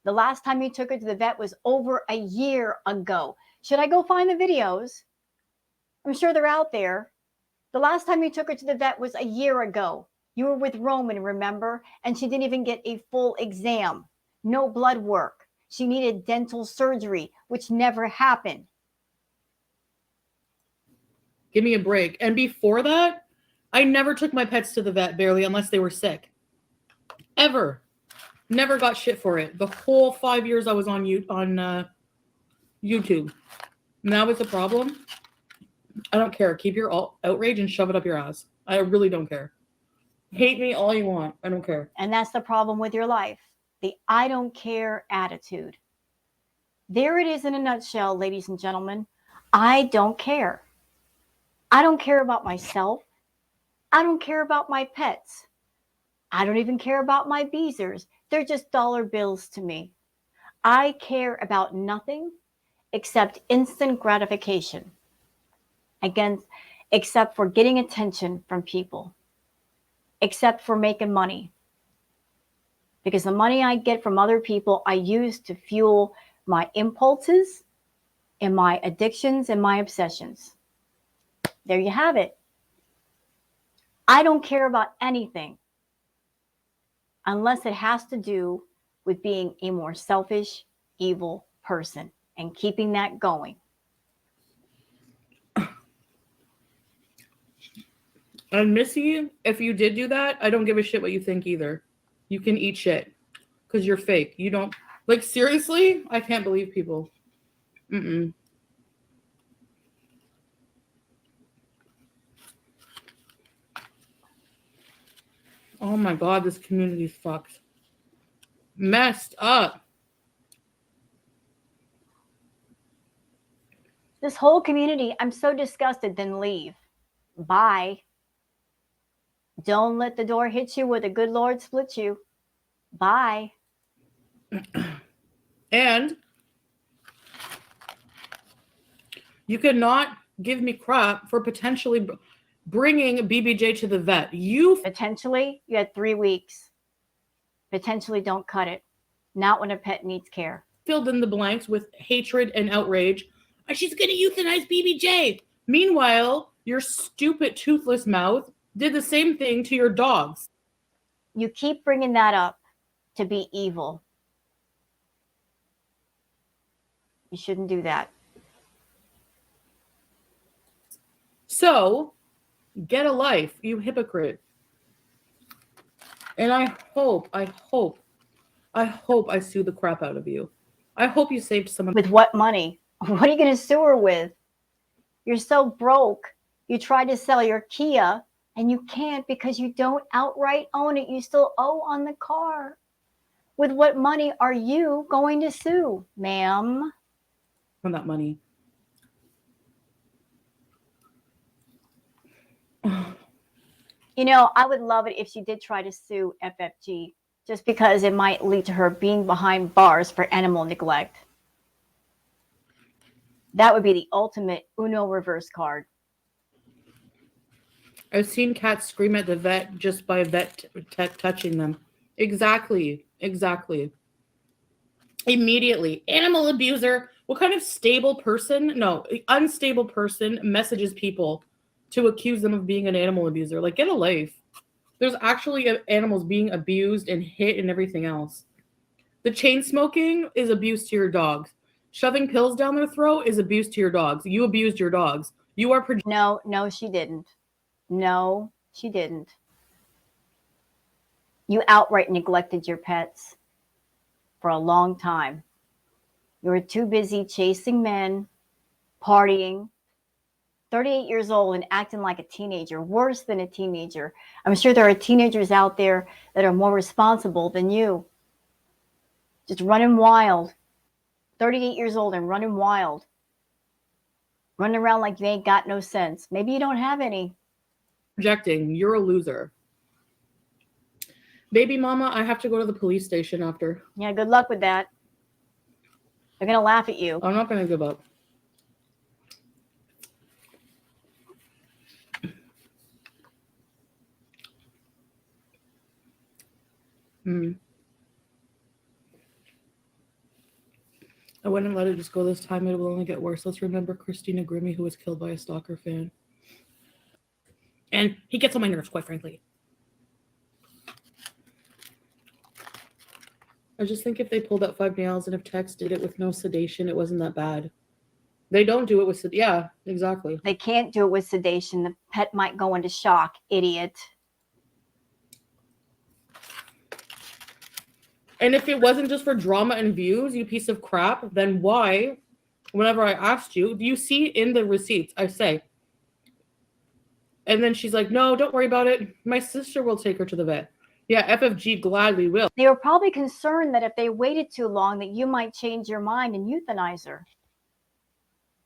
Speaker 1: The last time you took her to the vet was over a year ago. Should I go find the videos? I'm sure they're out there. The last time you took her to the vet was a year ago. You were with Roman, remember? And she didn't even get a full exam. No blood work. She needed dental surgery, which never happened.
Speaker 2: Give me a break. And before that, I never took my pets to the vet, barely, unless they were sick. Ever. Never got shit for it. The whole 5 years I was on YouTube. And that was the problem. I don't care. Keep your outrage and shove it up your ass. I really don't care. Hate me all you want. I don't care.
Speaker 1: And that's the problem with your life. The I don't care attitude. There it is in a nutshell, ladies and gentlemen. I don't care. I don't care about myself. I don't care about my pets. I don't even care about my beezers. They're just dollar bills to me. I care about nothing except instant gratification. Again, except for getting attention from people. Except for making money. Because the money I get from other people, I use to fuel my impulses and my addictions and my obsessions. There you have it. I don't care about anything unless it has to do with being a more selfish, evil person and keeping that going.
Speaker 2: And Missy, if you did do that, I don't give a shit what you think either. You can eat shit because you're fake. You don't, like, seriously? I can't believe people. Mm-mm. Oh my God, this community's fucked. Messed up.
Speaker 1: This whole community, I'm so disgusted, then leave. Bye. Don't let the door hit you where the good Lord split you. Bye.
Speaker 2: And you cannot give me crap for potentially bringing BBJ to the vet.
Speaker 1: Potentially, you had 3 weeks. Potentially, don't cut it. Not when a pet needs care.
Speaker 2: Filled in the blanks with hatred and outrage. She's going to euthanize BBJ. Meanwhile, your stupid toothless mouth did the same thing to your dogs.
Speaker 1: You keep bringing that up to be evil. You shouldn't do that.
Speaker 2: So, get a life, you hypocrite. And I hope I sue the crap out of you. I hope you saved someone.
Speaker 1: With what money? What are you going to sue her with? You're so broke. You tried to sell your Kia and you can't because you don't outright own it. You still owe on the car. With what money are you going to sue, ma'am?
Speaker 2: On that money.
Speaker 1: You know, I would love it if she did try to sue FFG, just because it might lead to her being behind bars for animal neglect. That would be the ultimate Uno reverse card.
Speaker 2: I've seen cats scream at the vet just by vet touching them. Exactly. Immediately. Animal abuser. What kind of unstable person messages people to accuse them of being an animal abuser? Like, get a life. There's actually animals being abused and hit and everything else. The chain smoking is abuse to your dogs. Shoving pills down their throat is abuse to your dogs. You abused your dogs. You are projecting.
Speaker 1: No, she didn't. No, she didn't. You outright neglected your pets for a long time. You were too busy chasing men, partying, 38 years old and acting like a teenager, worse than a teenager. I'm sure there are teenagers out there that are more responsible than you. Just running wild. 38 years old and running wild. Running around like you ain't got no sense. Maybe you don't have any.
Speaker 2: You're a loser. Baby mama, I have to go to the police station after.
Speaker 1: Yeah, good luck with that. They're going to laugh at you.
Speaker 2: I'm not going to give up. I wouldn't let it just go this time. It will only get worse. Let's remember Christina Grimmie, who was killed by a stalker fan. And he gets on my nerves, quite frankly. I just think if they pulled out 5 nails and if Tex did it with no sedation, it wasn't that bad. They don't do it with sedation. Yeah, exactly.
Speaker 1: They can't do it with sedation. The pet might go into shock, idiot.
Speaker 2: And if it wasn't just for drama and views, you piece of crap, then why, whenever I asked you, do you see in the receipts, I say, and then she's like, no, don't worry about it. My sister will take her to the vet. Yeah, FFG gladly will.
Speaker 1: They were probably concerned that if they waited too long that you might change your mind and euthanize her.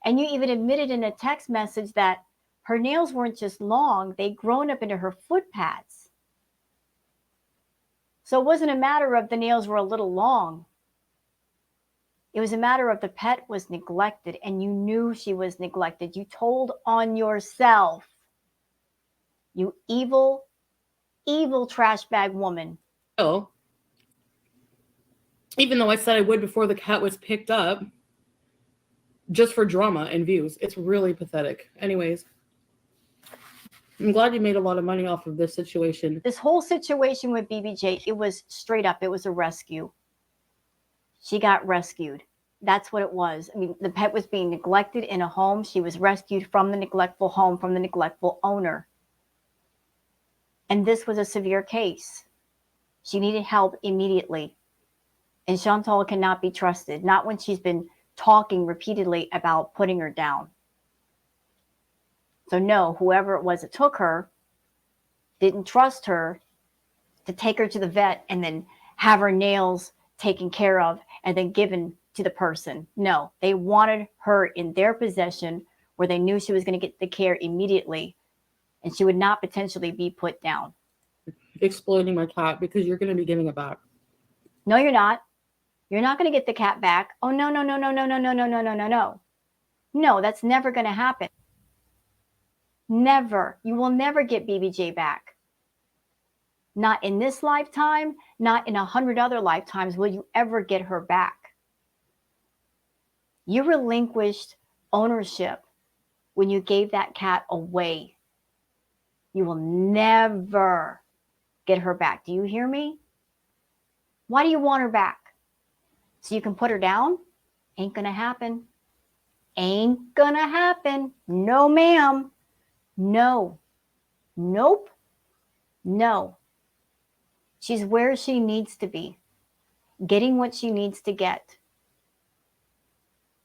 Speaker 1: And you even admitted in a text message that her nails weren't just long, they'd grown up into her foot pads. So it wasn't a matter of the nails were a little long. It was a matter of the pet was neglected and you knew she was neglected. You told on yourself. You evil, evil trash bag woman.
Speaker 2: Even though I said I would before the cat was picked up, just for drama and views. It's really pathetic. Anyways, I'm glad you made a lot of money off of this situation.
Speaker 1: This whole situation with BBJ, it was straight up. It was a rescue. She got rescued. That's what it was. I mean, the pet was being neglected in a home. She was rescued from the neglectful home, from the neglectful owner. And this was a severe case. She needed help immediately. And Chantal cannot be trusted, not when she's been talking repeatedly about putting her down. So no, whoever it was that took her didn't trust her to take her to the vet and then have her nails taken care of and then given to the person. No, they wanted her in their possession where they knew she was going to get the care immediately and she would not potentially be put down.
Speaker 2: Exploiting my cat because you're going to be giving it back.
Speaker 1: No, you're not. You're not going to get the cat back. Oh, no. No, that's never going to happen. Never. You will never get BBJ back. Not in this lifetime, not in 100 other lifetimes will you ever get her back. You relinquished ownership when you gave that cat away. You will never get her back. Do you hear me? Why do you want her back? So you can put her down? Ain't gonna happen. Ain't gonna happen. No, ma'am. No. Nope. No. She's where she needs to be, getting what she needs to get.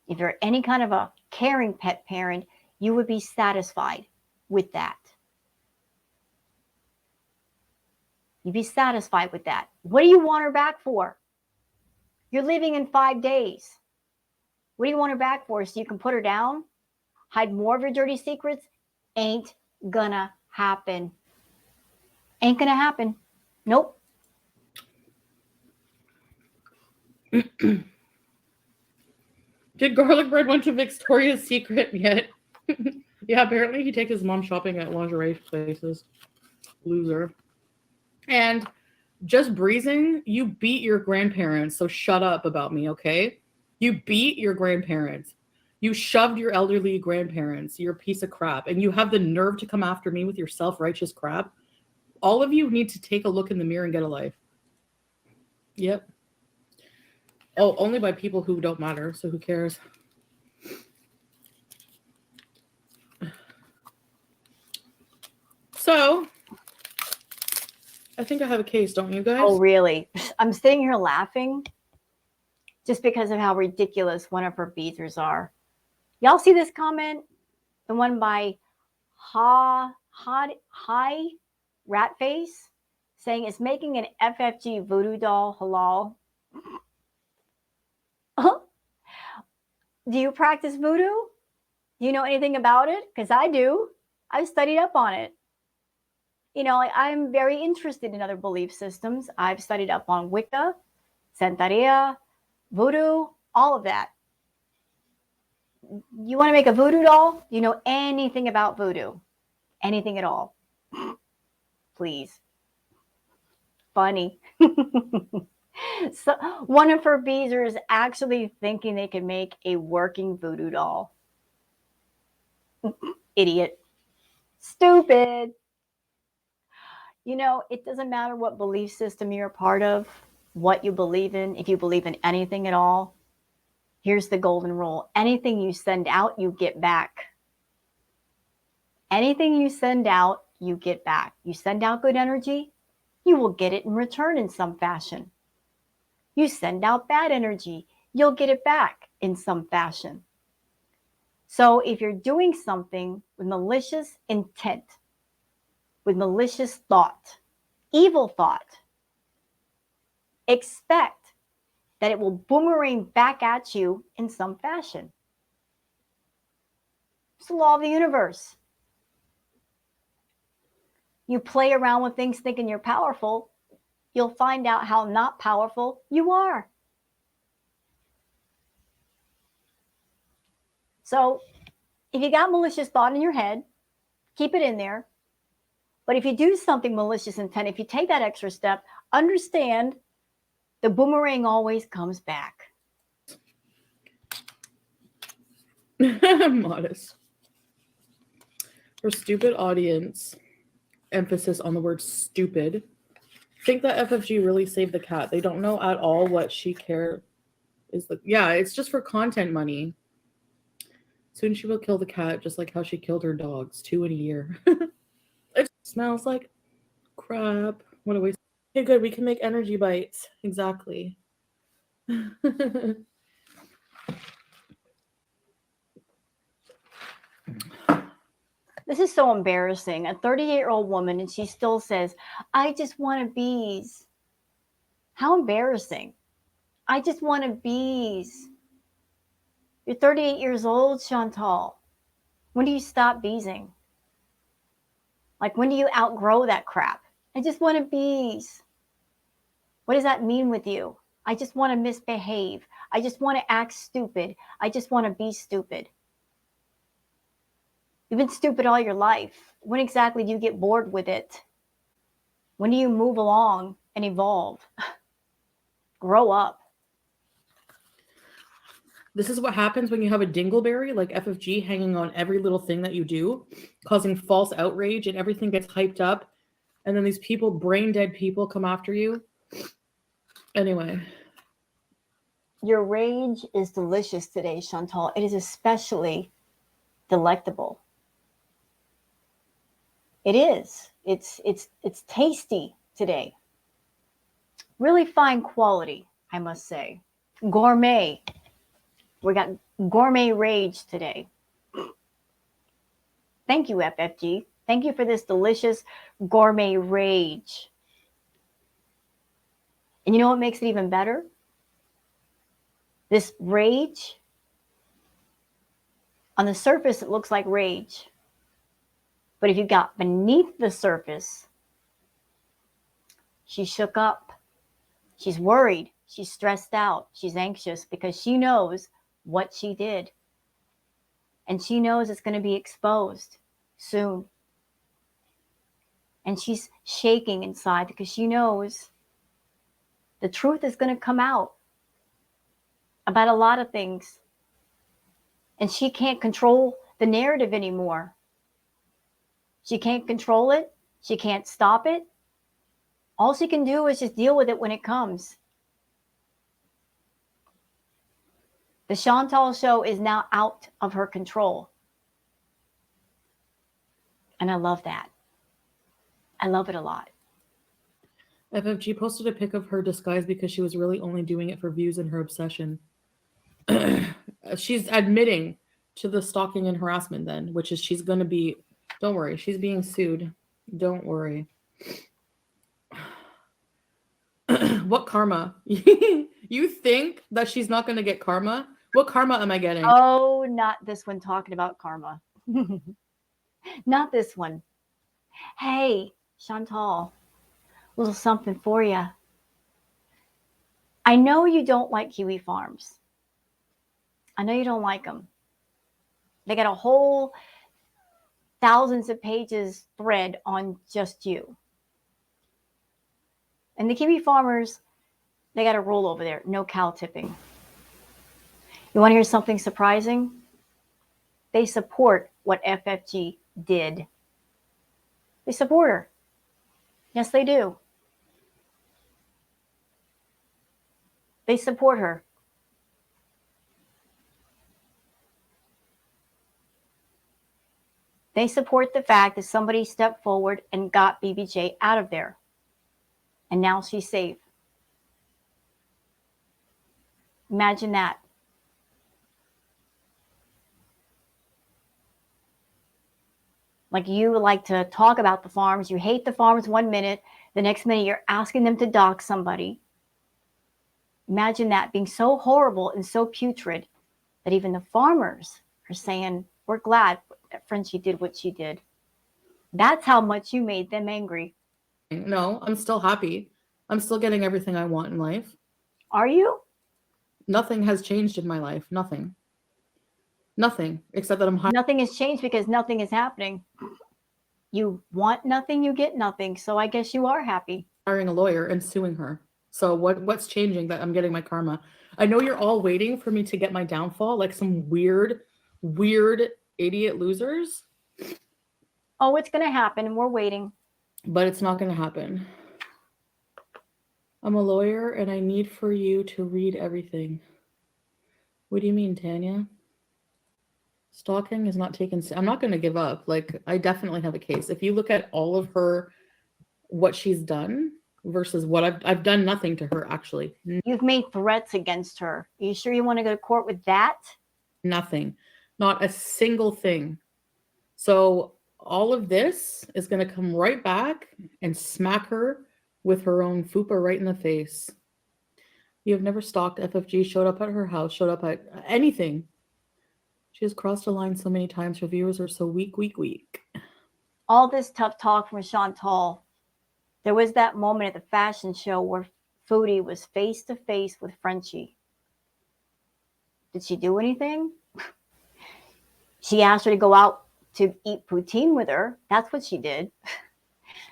Speaker 1: If you're any kind of a caring pet parent, you would be satisfied with that. You'd be satisfied with that. What do you want her back for? You're leaving in 5 days. What do you want her back for? So you can put her down? Hide more of your dirty secrets? Ain't gonna happen. Ain't gonna happen. Nope.
Speaker 2: Did Garlic Bread went to Victoria's Secret yet? Yeah, apparently he takes his mom shopping at lingerie places. Loser. And just breezing, you beat your grandparents, so shut up about me, okay? You beat your grandparents. You shoved your elderly grandparents. You're a piece of crap. And you have the nerve to come after me with your self-righteous crap. All of you need to take a look in the mirror and get a life. Yep. Oh, only by people who don't matter, so who cares? So, I think I have a case, don't you guys?
Speaker 1: Oh, really? I'm sitting here laughing just because of how ridiculous one of her beaters are. Y'all see this comment? The one by Hi Ratface saying, is making an FFG voodoo doll halal? Do you practice voodoo? Do you know anything about it? Because I do. I've studied up on it. You know, I'm very interested in other belief systems. I've studied up on Wicca, Santeria, voodoo, all of that. You want to make a voodoo doll? Do you know anything about voodoo? Anything at all? Please. Funny. So one of her bees is actually thinking they can make a working voodoo doll. Idiot. Stupid. You know, it doesn't matter what belief system you're a part of, what you believe in, if you believe in anything at all. Here's the golden rule. Anything you send out, you get back. Anything you send out, you get back. You send out good energy, you will get it in return in some fashion. You send out bad energy, you'll get it back in some fashion. So if you're doing something with malicious intent, with malicious thought, evil thought, expect that it will boomerang back at you in some fashion. It's the law of the universe. You play around with things thinking you're powerful, you'll find out how not powerful you are. So if you got malicious thought in your head, keep it in there. But if you do something malicious intent, if you take that extra step, understand the boomerang always comes back.
Speaker 2: Modest. For stupid audience, emphasis on the word stupid, think that FFG really saved the cat. They don't know at all what she care is. Yeah, it's just for content money. Soon she will kill the cat, just like how she killed her dogs, 2 in a year. It smells like crap. What a waste. Okay, good. We can make energy bites. Exactly.
Speaker 1: This is so embarrassing. A 38-year-old woman, and she still says, I just want bees. How embarrassing. I just want bees. You're 38 years old, Chantal. When do you stop beesing? Like, when do you outgrow that crap? I just want bees. What does that mean with you? I just want to misbehave. I just want to act stupid. I just want to be stupid. You've been stupid all your life. When exactly do you get bored with it? When do you move along and evolve? Grow up.
Speaker 2: This is what happens when you have a dingleberry like FFG hanging on every little thing that you do, causing false outrage, and everything gets hyped up. And then these people, brain dead people, come after you. Anyway.
Speaker 1: Your rage is delicious today, Chantal. It is especially delectable. It is. It's tasty today. Really fine quality, I must say. Gourmet. We got gourmet rage today. Thank you, FFG. Thank you for this delicious gourmet rage. And you know what makes it even better? This rage, on the surface, it looks like rage. But if you got beneath the surface, she's shook up. She's worried. She's stressed out. She's anxious because she knows what she did. And she knows it's going to be exposed soon. And she's shaking inside because she knows the truth is going to come out about a lot of things. And she can't control the narrative anymore. She can't control it. She can't stop it. All she can do is just deal with it when it comes. The Chantal show is now out of her control. And I love that. I love it a lot.
Speaker 2: FFG posted a pic of her disguise because she was really only doing it for views and her obsession. She's admitting to the stalking and harassment then, which is she's going to be, don't worry, she's being sued. Don't worry. What karma? You think that she's not going to get karma? What karma am I getting?
Speaker 1: Oh, not this one talking about karma. Not this one. Hey, Chantal, little something for you. I know you don't like Kiwi Farms. I know you don't like them. They got a whole thousands of pages thread on just you. And the Kiwi farmers, they got a rule over there, no cow tipping. You want to hear something surprising? They support what FFG did. They support her. Yes, they do. They support her. They support the fact that somebody stepped forward and got BBJ out of there. And now she's safe. Imagine that. Like, you like to talk about the farms. You hate the farms 1 minute. The next minute you're asking them to dock somebody. Imagine that being so horrible and so putrid that even the farmers are saying, we're glad that Frenchie did what she did. That's how much you made them angry.
Speaker 2: No, I'm still happy. I'm still getting everything I want in life.
Speaker 1: Are you?
Speaker 2: Nothing has changed in my life. Nothing. Nothing, except that I'm
Speaker 1: Nothing has changed because nothing is happening. You want nothing, you get nothing. So I guess you are happy.
Speaker 2: hiring a lawyer and suing her. So what's changing that I'm getting my karma? I know you're all waiting for me to get my downfall, like some weird idiot losers.
Speaker 1: Oh, it's going to happen, and we're waiting.
Speaker 2: But it's not going to happen. I'm a lawyer, and I need for you to read everything. What do you mean, Tanya? Stalking is not taken. I'm not going to give up. Like, I definitely have a case. If you look at all of her, what she's done versus what I've done nothing to her, actually.
Speaker 1: You've made threats against her. Are you sure you want to go to court with that?
Speaker 2: Nothing. Not a single thing. So all of this is going to come right back and smack her with her own fupa right in the face. You have never stalked FFG, showed up at her house, showed up at anything. She has crossed a line so many times. Her viewers are so weak.
Speaker 1: All this tough talk from Chantal. There was that moment at the fashion show where Foodie was face to face with Frenchie. Did she do anything? She asked her to go out to eat poutine with her. That's what she did.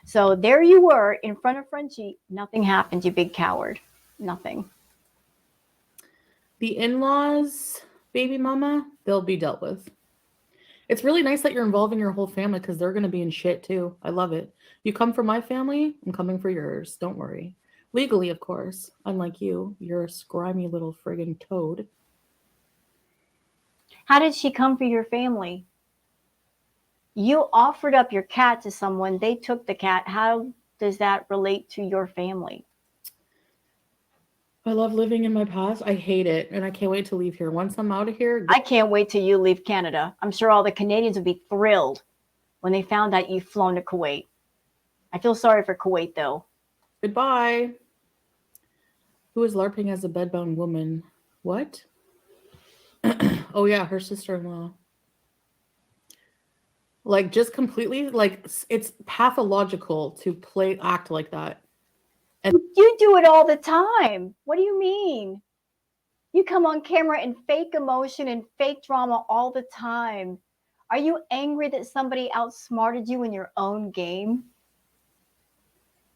Speaker 1: So there you were in front of Frenchie. Nothing happened, you big coward. Nothing.
Speaker 2: The in-laws, baby mama, they'll be dealt with. It's really nice that you're involving your whole family because they're going to be in shit too. I love it. You come for my family, I'm coming for yours. Don't worry. Legally, of course. Unlike you, you're a scrimey little friggin' toad.
Speaker 1: How did she come for your family? You offered up your cat to someone. They took the cat. How does that relate to your family?
Speaker 2: I love living in my past. I hate it. And I can't wait to leave here. Once I'm out of here.
Speaker 1: I can't wait till you leave Canada. I'm sure all the Canadians would be thrilled when they found out you've flown to Kuwait. I feel sorry for Kuwait, though.
Speaker 2: Goodbye. Who is LARPing as a bedbound woman? What? Oh, yeah, her sister-in-law. Like, just completely, like, it's pathological to act like that. And
Speaker 1: you do it all the time. What do you mean? You come on camera and fake emotion and fake drama all the time. Are you angry that somebody outsmarted you in your own game?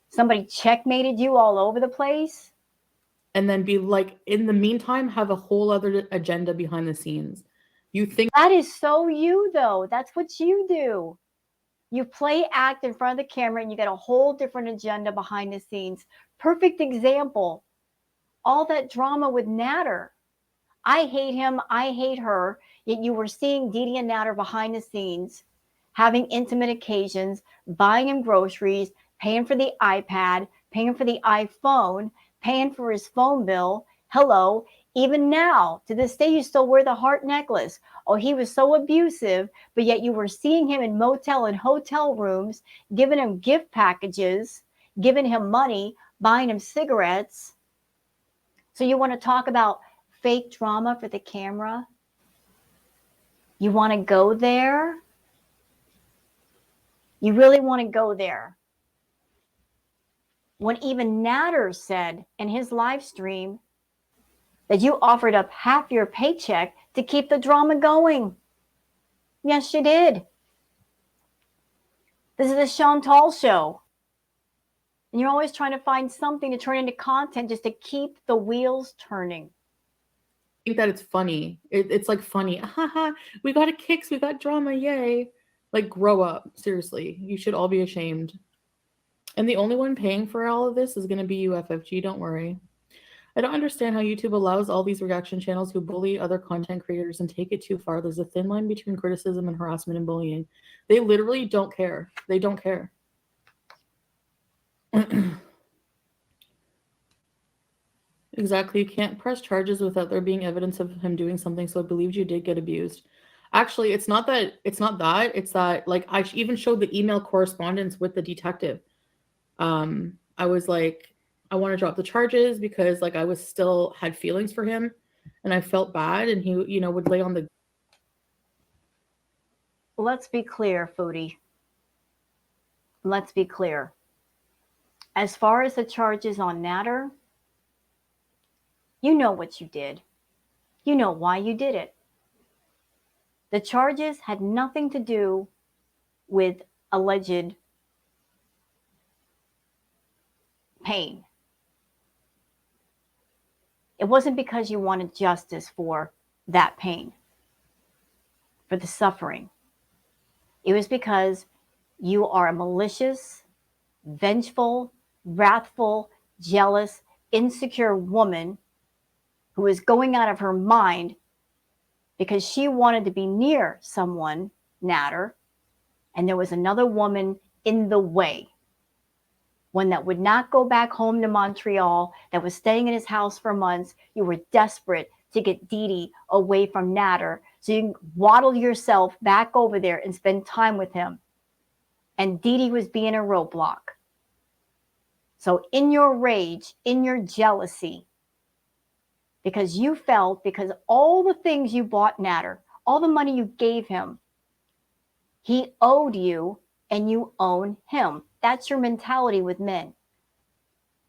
Speaker 1: Somebody checkmated you all over the place?
Speaker 2: And then be like, in the meantime, have a whole other agenda behind the scenes. You think
Speaker 1: that is so you, though. That's what you do. You play act in front of the camera and you get a whole different agenda behind the scenes. Perfect example. All that drama with Natter. I hate him. I hate her. Yet you were seeing Dee Dee and Natter behind the scenes, having intimate occasions, buying him groceries, paying for the iPad, paying for the iPhone, paying for his phone bill. Hello, even now, to this day, you still wear the heart necklace. Oh, he was so abusive, but yet you were seeing him in motel and hotel rooms, giving him gift packages, giving him money, buying him cigarettes. So you want to talk about fake drama for the camera? You want to go there? You really want to go there? When even Natter said in his live stream that you offered up half your paycheck to keep the drama going. Yes, you did. This is the Chantal show. And you're always trying to find something to turn into content just to keep the wheels turning.
Speaker 2: I think that it's funny. It's like funny. Haha, we got a kicks, we got drama, yay. Like, grow up. Seriously. You should all be ashamed. And the only one paying for all of this is going to be you, FFG. Don't worry. I don't understand how YouTube allows all these reaction channels who bully other content creators and take it too far. There's a thin line between criticism and harassment and bullying. They literally don't care. They don't care. Exactly. You can't press charges without there being evidence of him doing something. So I believed you did get abused. Actually, it's not that. It's that, like, I even showed the email correspondence with the detective. I was like, I want to drop the charges because, like, I was still had feelings for him and I felt bad, and he, you know, would lay on the.
Speaker 1: Let's be clear, Foodie. Let's be clear. As far as the charges on Natter, you know what you did. You know why you did it. The charges had nothing to do with alleged pain. It wasn't because you wanted justice for that pain, for the suffering. It was because you are a malicious, vengeful, wrathful, jealous, insecure woman who is going out of her mind because she wanted to be near someone, Natter, and there was another woman in the way. One that would not go back home to Montreal, that was staying in his house for months. You were desperate to get Dee Dee away from Natter so you can waddle yourself back over there and spend time with him. And Dee Dee was being a roadblock. So in your rage, in your jealousy, because you felt, because all the things you bought Natter, all the money you gave him, he owed you and you own him. That's your mentality with men.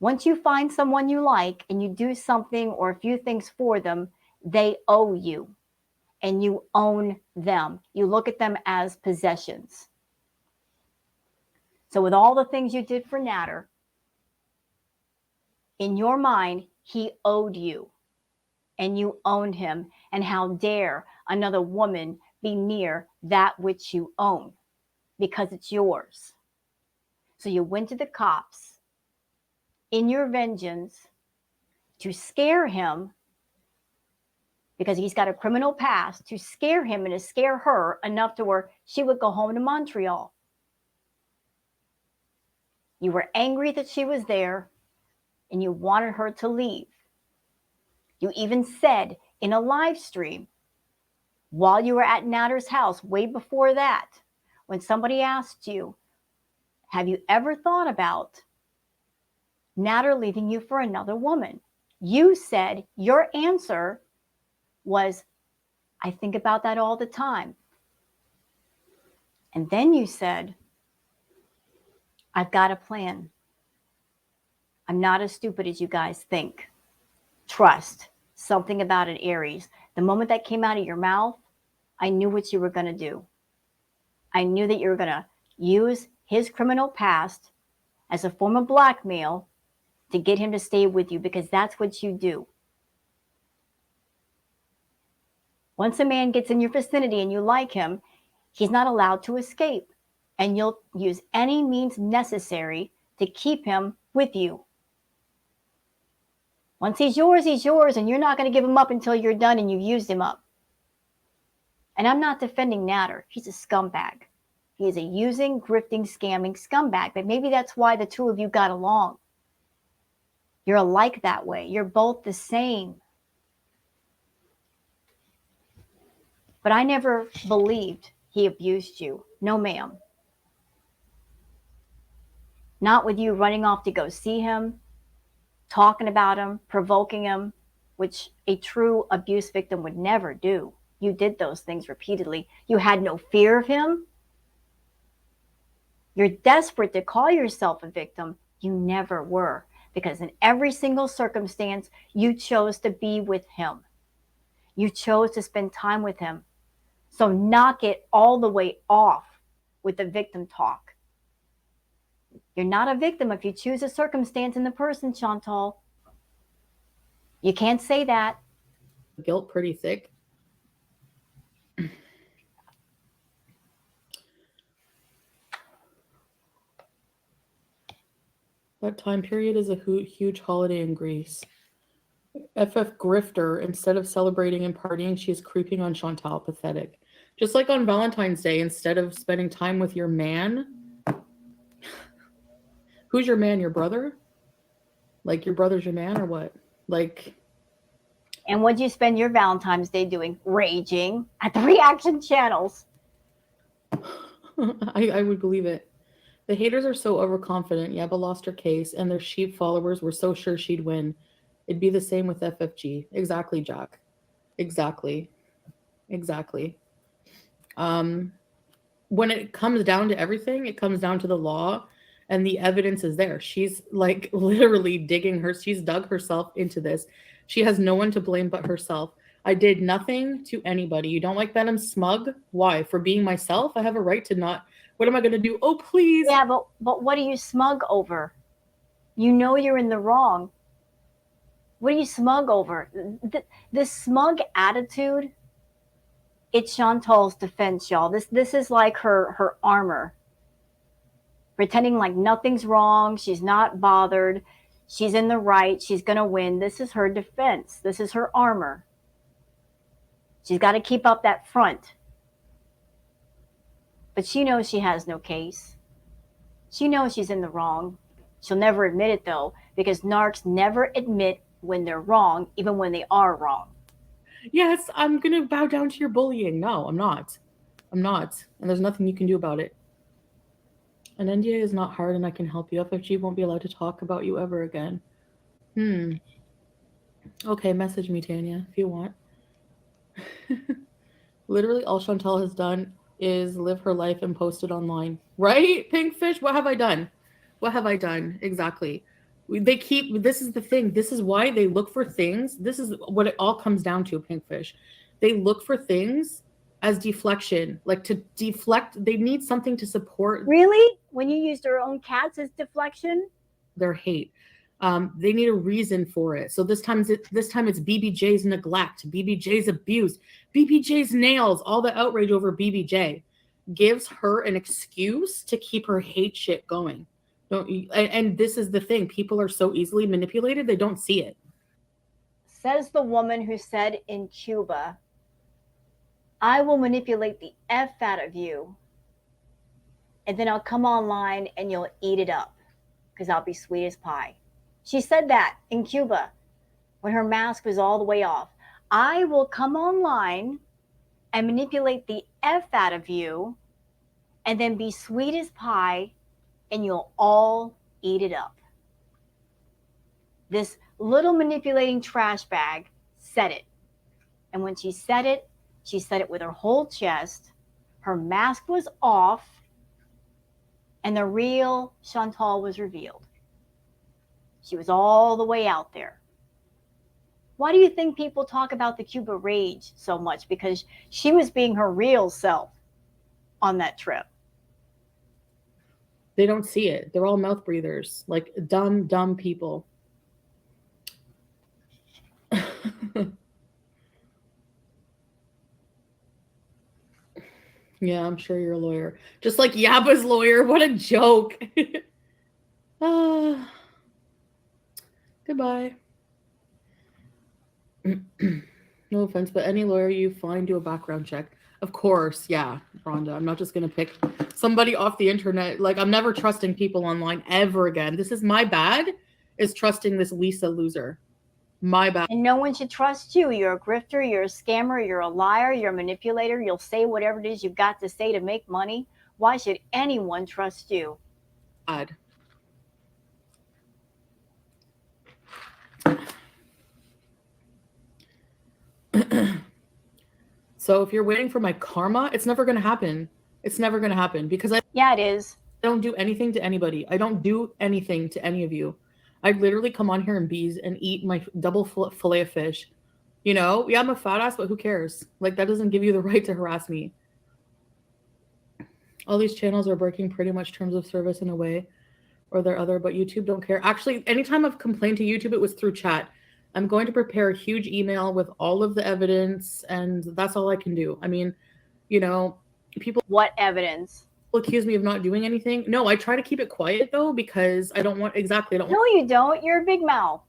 Speaker 1: Once you find someone you like and you do something or a few things for them, they owe you and you own them. You look at them as possessions. So with all the things you did for Natter, in your mind, he owed you and you owned him. And how dare another woman be near that which you own because it's yours. So you went to the cops in your vengeance to scare him because he's got a criminal past, to scare him and to scare her enough to where she would go home to Montreal. You were angry that she was there and you wanted her to leave. You even said in a live stream while you were at Natter's house, way before that, when somebody asked you, have you ever thought about Natter leaving you for another woman? You said your answer was, I think about that all the time. And then you said, I've got a plan. I'm not as stupid as you guys think. Trust. Something about it, Aries. The moment that came out of your mouth, I knew what you were going to do. I knew that you were going to use his criminal past as a form of blackmail to get him to stay with you, because that's what you do. Once a man gets in your vicinity and you like him, he's not allowed to escape. And you'll use any means necessary to keep him with you. Once he's yours, and you're not going to give him up until you're done and you've used him up. And I'm not defending Natter. He's a scumbag. He's a using, grifting, scamming scumbag. But maybe that's why the two of you got along. You're alike that way. You're both the same. But I never believed he abused you. No, ma'am. Not with you running off to go see him, talking about him, provoking him, which a true abuse victim would never do. You did those things repeatedly. You had no fear of him. You're desperate to call yourself a victim. You never were, because in every single circumstance, you chose to be with him. You chose to spend time with him. So knock it all the way off with the victim talk. You're not a victim if you choose a circumstance in the person, Chantal. You can't say that.
Speaker 2: Guilt pretty thick. That time period is a huge holiday in Greece. FF Grifter, instead of celebrating and partying, she is creeping on Chantal. Pathetic. Just like on Valentine's Day, instead of spending time with your man. Who's your man? Your brother? Like your brother's your man or what? Like.
Speaker 1: And what'd you spend your Valentine's Day doing? Raging at the reaction channels.
Speaker 2: I would believe it. The haters are so overconfident. Yaba lost her case, and their sheep followers were so sure she'd win. It'd be the same with FFG. Exactly, Jack. Exactly. When it comes down to everything, it comes down to the law, and the evidence is there. She's like literally she's dug herself into this. She has no one to blame but herself. I did nothing to anybody. You don't like that I'm smug? Why? For being myself? I have a right to not. What am I going to do? Oh, please.
Speaker 1: Yeah, but what are you smug over? You know you're in the wrong. What are you smug over? This smug attitude, it's Chantal's defense, y'all. This is like her armor. Pretending like nothing's wrong. She's not bothered. She's in the right. She's going to win. This is her defense. This is her armor. She's got to keep up that front. But she knows she has no case. She knows she's in the wrong. She'll never admit it, though, because narcs never admit when they're wrong, even when they are wrong.
Speaker 2: Yes, I'm going to bow down to your bullying. No, I'm not. And there's nothing you can do about it. An NDA is not hard, and I can help you. FFG won't be allowed to talk about you ever again. Okay, message me, Tanya, if you want. Literally, all Chantal has done is live her life and post it online. Right, Pinkfish? What have I done? Exactly. This is the thing. This is why they look for things. This is what it all comes down to, Pinkfish. They look for things as deflection, like to deflect. They need something to support.
Speaker 1: Really? When you use their own cats as deflection?
Speaker 2: Their hate. They need a reason for it. So this time it's BBJ's neglect, BBJ's abuse, BBJ's nails, all the outrage over BBJ gives her an excuse to keep her hate shit going. And this is the thing. People are so easily manipulated, they don't see it.
Speaker 1: Says the woman who said in Cuba, I will manipulate the F out of you, and then I'll come online and you'll eat it up because I'll be sweet as pie. She said that in Cuba when her mask was all the way off. I will come online and manipulate the F out of you and then be sweet as pie and you'll all eat it up. This little manipulating trash bag said it. And when she said it with her whole chest. Her mask was off and the real Chantal was revealed. She was all the way out there. Why do you think people talk about the Cuba rage so much? Because she was being her real self on that trip.
Speaker 2: They don't see it. They're all mouth breathers, like dumb people. Yeah, I'm sure you're a lawyer. Just like Yaba's lawyer. What a joke. Goodbye. No offense, but any lawyer you find, do a background check. Of course, yeah, Rhonda. I'm not just gonna pick somebody off the internet. Like, I'm never trusting people online ever again. This is my bad, is trusting this Lisa loser. My bad.
Speaker 1: And no one should trust you. You're a grifter, you're a scammer, you're a liar, you're a manipulator. You'll say whatever it is you've got to say to make money. Why should anyone trust you?
Speaker 2: Bad. So if you're waiting for my karma, it's never gonna happen. It's never gonna happen because I
Speaker 1: Yeah, it is.
Speaker 2: don't do anything to anybody. I don't do anything to any of you. I literally come on here and bees and eat my double fillet of fish. You know, yeah, I'm a fat ass, but who cares? Like, that doesn't give you the right to harass me. All these channels are breaking pretty much terms of service in a way or their other, but YouTube don't care. Actually, anytime I've complained to YouTube, it was through chat. I'm going to prepare a huge email with all of the evidence, and that's all I can do. I mean, you know, people
Speaker 1: What evidence?
Speaker 2: accuse me of not doing anything. No, I try to keep it quiet though, because I don't want
Speaker 1: No, you don't. You're a big mouth.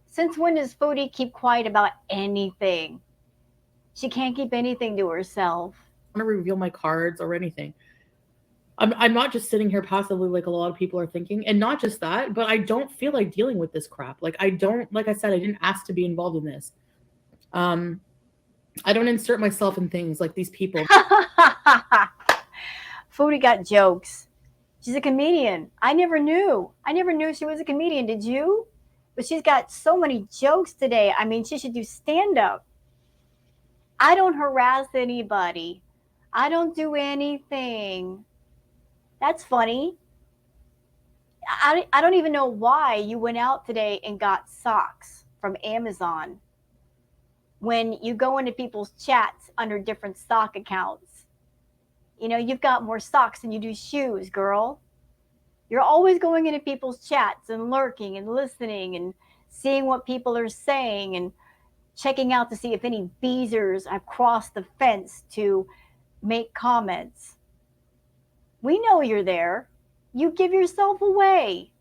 Speaker 1: Since when does Foodie keep quiet about anything? She can't keep anything to herself.
Speaker 2: to reveal my cards or anything. I'm not just sitting here passively like a lot of people are thinking. And not just that, but I don't feel like dealing with this crap. Like, I don't, like I said, I didn't ask to be involved in this. I don't insert myself in things like these people.
Speaker 1: Foodie got jokes. She's a comedian. I never knew she was a comedian. Did you? But she's got so many jokes today. I mean, she should do stand-up. I don't harass anybody. I don't do anything. That's funny. I don't even know why you went out today and got socks from Amazon when you go into people's chats under different sock accounts. You know, you've got more socks than you do shoes, girl. You're always going into people's chats and lurking and listening and seeing what people are saying and checking out to see if any beezers have crossed the fence to make comments. We know you're there. You give yourself away.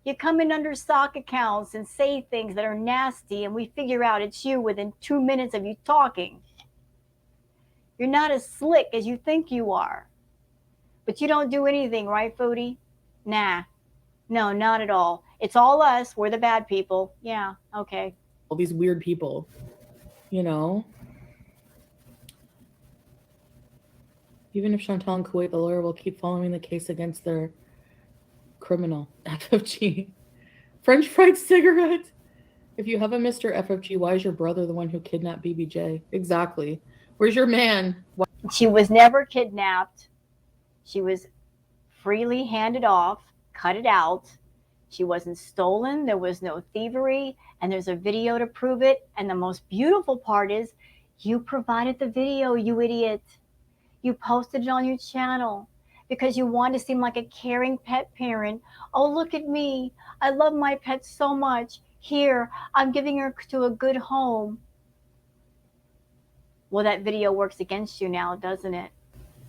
Speaker 1: You come in under sock accounts and say things that are nasty, and we figure out it's you within 2 minutes of you talking. You're not as slick as you think you are. But you don't do anything, right, Foodie? Nah. No, not at all. It's all us. We're the bad people. Yeah, okay.
Speaker 2: All these weird people, you know? Even if Chantal and Kuwait, the lawyer, will keep following the case against their criminal FFG. French fried cigarette. If you have a Mr. FFG, why is your brother the one who kidnapped BBJ? Exactly. Where's your man? Why?
Speaker 1: She was never kidnapped. She was freely handed off, cut it out. She wasn't stolen. There was no thievery. And there's a video to prove it. And the most beautiful part is you provided the video, you idiot. You posted it on your channel because you want to seem like a caring pet parent. Oh, look at me. I love my pet so much. Here, I'm giving her to a good home. Well, that video works against you now, doesn't it?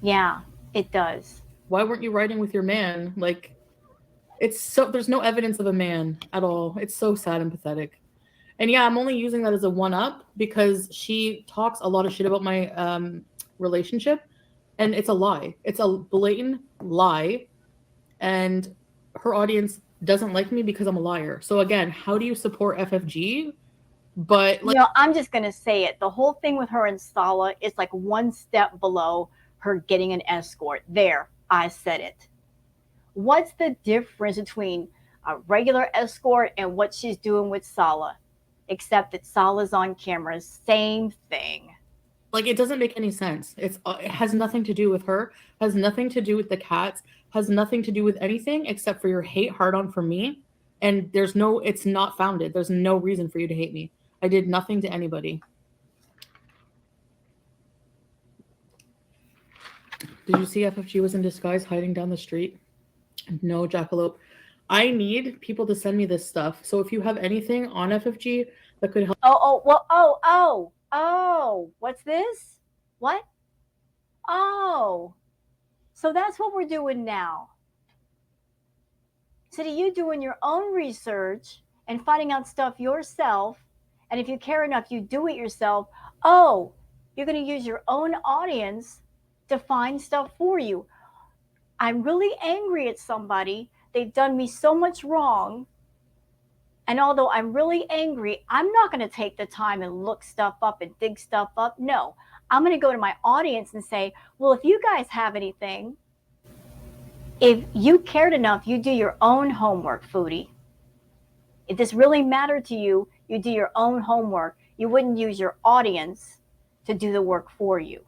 Speaker 1: Yeah, it does.
Speaker 2: Why weren't you riding with your man? Like, it's so, there's no evidence of a man at all. It's so sad and pathetic. And yeah, I'm only using that as a one-up because she talks a lot of shit about my relationship. And it's a lie. It's a blatant lie. And her audience doesn't like me because I'm a liar. So again, how do you support FFG? But like,
Speaker 1: you know, I'm just going to say it. The whole thing with her and Sala is like one step below her getting an escort. There, I said it. What's the difference between a regular escort and what she's doing with Sala? Except that Sala's on camera. Same thing.
Speaker 2: like, it doesn't make any sense. It has nothing to do with her, has nothing to do with the cats, has nothing to do with anything except for your hate hard on for me. And there's no, it's not founded. There's no reason for you to hate me. I did nothing to anybody. Did you see FFG was in disguise hiding down the street? No, Jackalope. I need people to send me this stuff. So if you have anything on FFG that could help.
Speaker 1: Oh, what's this? What? Oh, so that's what we're doing now. Instead of you doing your own research and finding out stuff yourself, and if you care enough, you do it yourself. Oh, You're going to use your own audience to find stuff for you. I'm really angry at somebody. They've done me so much wrong. And although I'm really angry, I'm not going to take the time and look stuff up and dig stuff up. No, I'm going to go to my audience and say, well, if you guys have anything, if you cared enough, you do your own homework, Foodie. If this really mattered to you, you do your own homework. You wouldn't use your audience to do the work for you.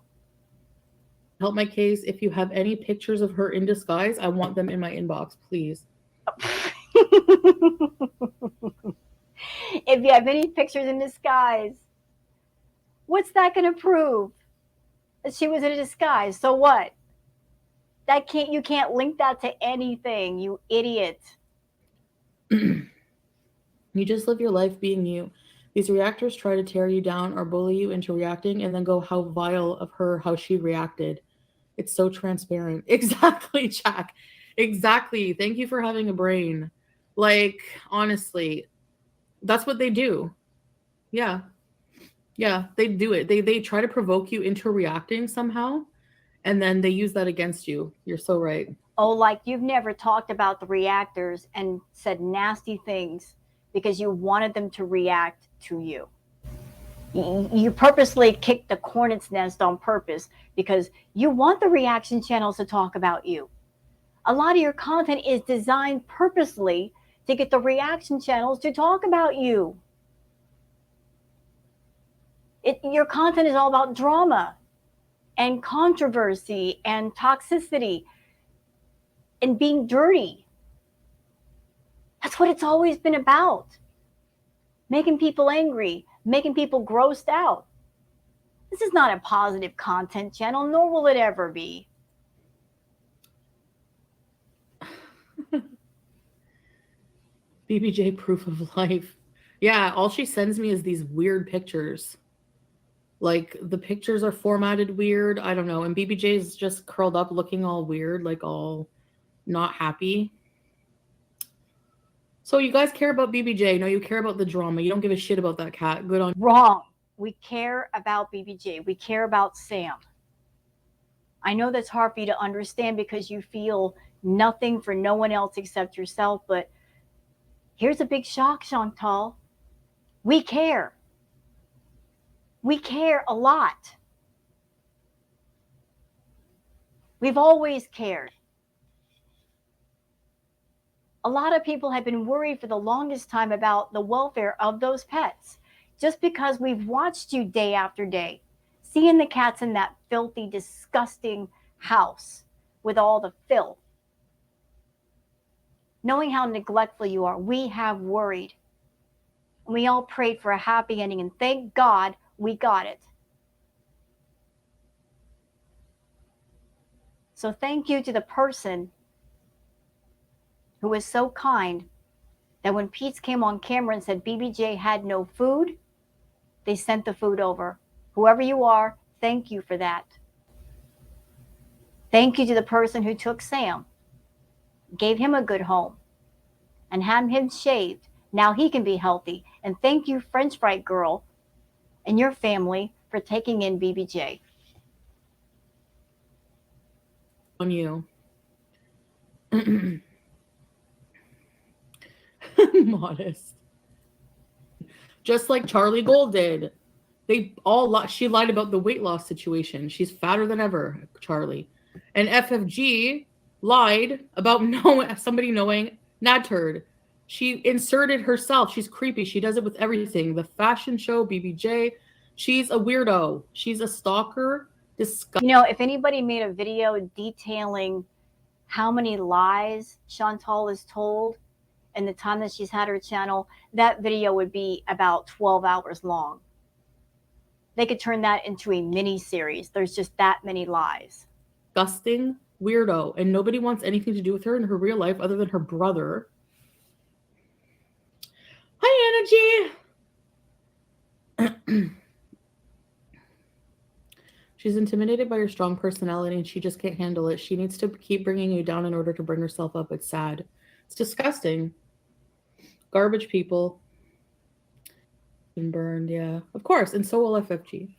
Speaker 2: Help my case. If you have any pictures of her in disguise, I want them in my inbox, please.
Speaker 1: If you have any pictures in disguise, what's that going to prove? That she was in a disguise. So what? You can't link that to anything, you idiot.
Speaker 2: You just live your life being you. These reactors try to tear you down or bully you into reacting and then go how vile of her how she reacted. It's so transparent. Exactly, Jack. Exactly. Thank you for having a brain. Like, honestly, that's what they do. Yeah. Yeah, they do it. They try to provoke you into reacting somehow, and then they use that against you. You're so right.
Speaker 1: Oh, like you've never talked about the reactors and said nasty things because you wanted them to react to you. You purposely kicked the hornet's nest on purpose because you want the reaction channels to talk about you. A lot of your content is designed purposely to get the reaction channels to talk about you. Your content is all about drama and controversy and toxicity and being dirty. That's what it's always been about. Making people angry, making people grossed out. This is not a positive content channel, nor will it ever be.
Speaker 2: BBJ proof of life. Yeah, all she sends me is these weird pictures. Like, the pictures are formatted weird. I don't know. And BBJ's just curled up looking all weird, like all not happy. So you guys care about BBJ. No, you care about the drama. You don't give a shit about that cat. Good on.
Speaker 1: Wrong. We care about BBJ. We care about Sam. I know that's hard for you to understand because you feel nothing for no one else except yourself, but here's a big shock, Chantal. We care. We care a lot. We've always cared. A lot of people have been worried for the longest time about the welfare of those pets, just because we've watched you day after day, seeing the cats in that filthy, disgusting house with all the filth. Knowing how neglectful you are, we have worried. We all prayed for a happy ending, and thank God we got it. So thank you to the person who was so kind that when Pete's came on camera and said BBJ had no food, they sent the food over. Whoever you are, thank you for that. Thank you to the person who took Sam, gave him a good home, and had him shaved. Now he can be healthy. And thank you, French Fry Girl, and your family for taking in BBJ.
Speaker 2: On you. Modest. Just like Charlie Gold did. They all she lied about the weight loss situation. She's fatter than ever, Charlie. And FFG lied about somebody knowing Nad Turd. She inserted herself. She's creepy. She does it with everything. The fashion show, BBJ. She's a weirdo. She's a stalker.
Speaker 1: You know, if anybody made a video detailing how many lies Chantal is told in the time that she's had her channel, that video would be about 12 hours long. They could turn that into a mini series. There's just that many lies.
Speaker 2: Disgusting weirdo. And nobody wants anything to do with her in her real life other than her brother. Hi, Energy. She's intimidated by your strong personality and she just can't handle it. She needs to keep bringing you down in order to bring herself up. It's sad. It's disgusting. Garbage people. Been burned, yeah. Of course. And so will FFG.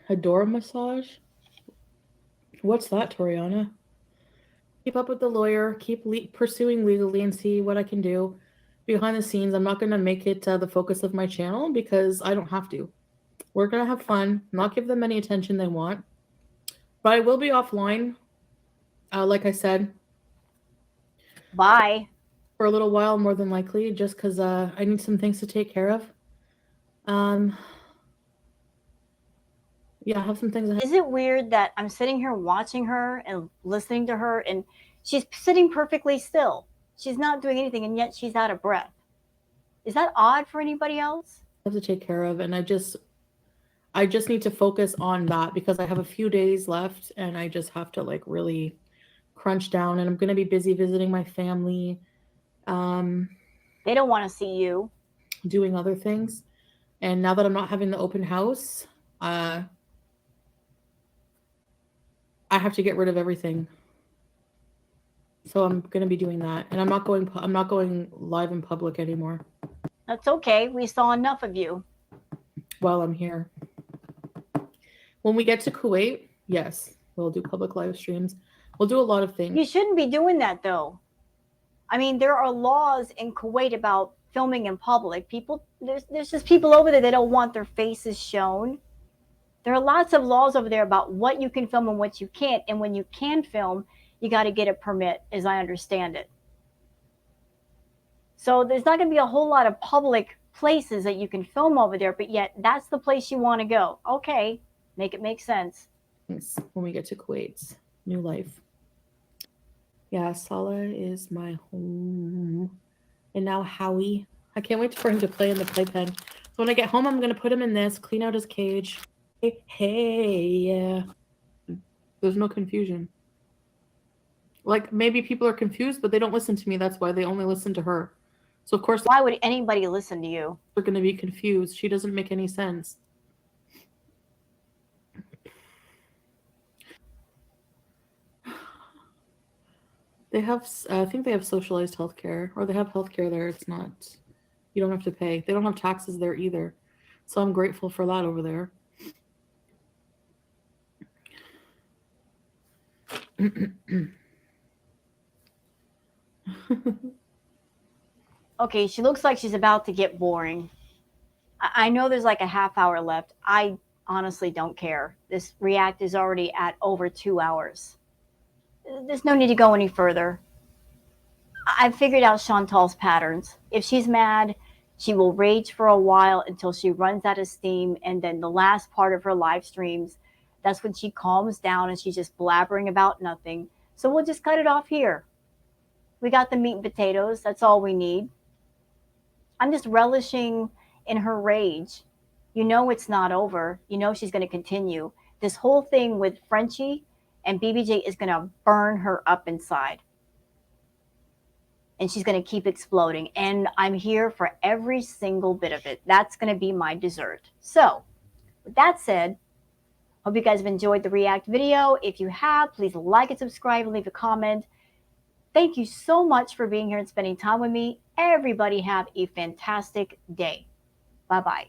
Speaker 2: Adora massage? What's that, Toriana? Keep up with the lawyer, keep pursuing legally and see what I can do behind the scenes. I'm not going to make it the focus of my channel because I don't have to. We're going to have fun, not give them any attention they want. But I will be offline, like I said,
Speaker 1: Bye.
Speaker 2: for a little while, more than likely, just because I need some things to take care of. Yeah, I have some things ahead.
Speaker 1: Is it weird that I'm sitting here watching her and listening to her, and she's sitting perfectly still? She's not doing anything, and yet she's out of breath. Is that odd for anybody else?
Speaker 2: I have to take care of, and I just need to focus on that because I have a few days left, and I just have to like really crunch down. And I'm going to be busy visiting my family,
Speaker 1: They don't want to see you.
Speaker 2: doing other things. And now that I'm not having the open house, I have to get rid of everything. So I'm going to be doing that, and I'm not going live in public anymore
Speaker 1: That's okay. We saw enough of you.
Speaker 2: while I'm here. When we get to Kuwait, yes, we'll do public live streams. We'll do a lot of things.
Speaker 1: You shouldn't be doing that, though. I mean, there are laws in Kuwait about filming in public. People, there's just people over there that don't want their faces shown. There are lots of laws over there about what you can film and what you can't. And when you can film, you got to get a permit, as I understand it. So there's not going to be a whole lot of public places that you can film over there, but yet that's the place you want to go. Okay, make it make sense.
Speaker 2: When we get to Kuwait, new life. Yeah, Salah is my home. And now Howie. I can't wait for him to play in the playpen. So when I get home, I'm going to put him in this, clean out his cage. Hey, yeah. There's no confusion. Like, maybe people are confused, but they don't listen to me. That's why they only listen to her. So, of course,
Speaker 1: Why would anybody listen to you?
Speaker 2: they're going to be confused. She doesn't make any sense. They have, I think they have socialized healthcare, or they have healthcare there. It's not, you don't have to pay. They don't have taxes there either. So I'm grateful for that over there.
Speaker 1: Okay, she looks like she's about to get boring. I know there's like a half hour left. I honestly don't care. This react is already at over 2 hours. There's no need to go any further. I've figured out Chantal's patterns. If she's mad, she will rage for a while until she runs out of steam. And then the last part of her live streams, that's when she calms down and she's just blabbering about nothing. So we'll just cut it off here. We got the meat and potatoes. That's all we need. I'm just relishing in her rage. You know it's not over. You know she's going to continue. This whole thing with Frenchie and BBJ is going to burn her up inside. And she's going to keep exploding. And I'm here for every single bit of it. That's going to be my dessert. So, with that said, hope you guys have enjoyed the React video. If you have, please like and subscribe and leave a comment. Thank you so much for being here and spending time with me. Everybody have a fantastic day. Bye-bye.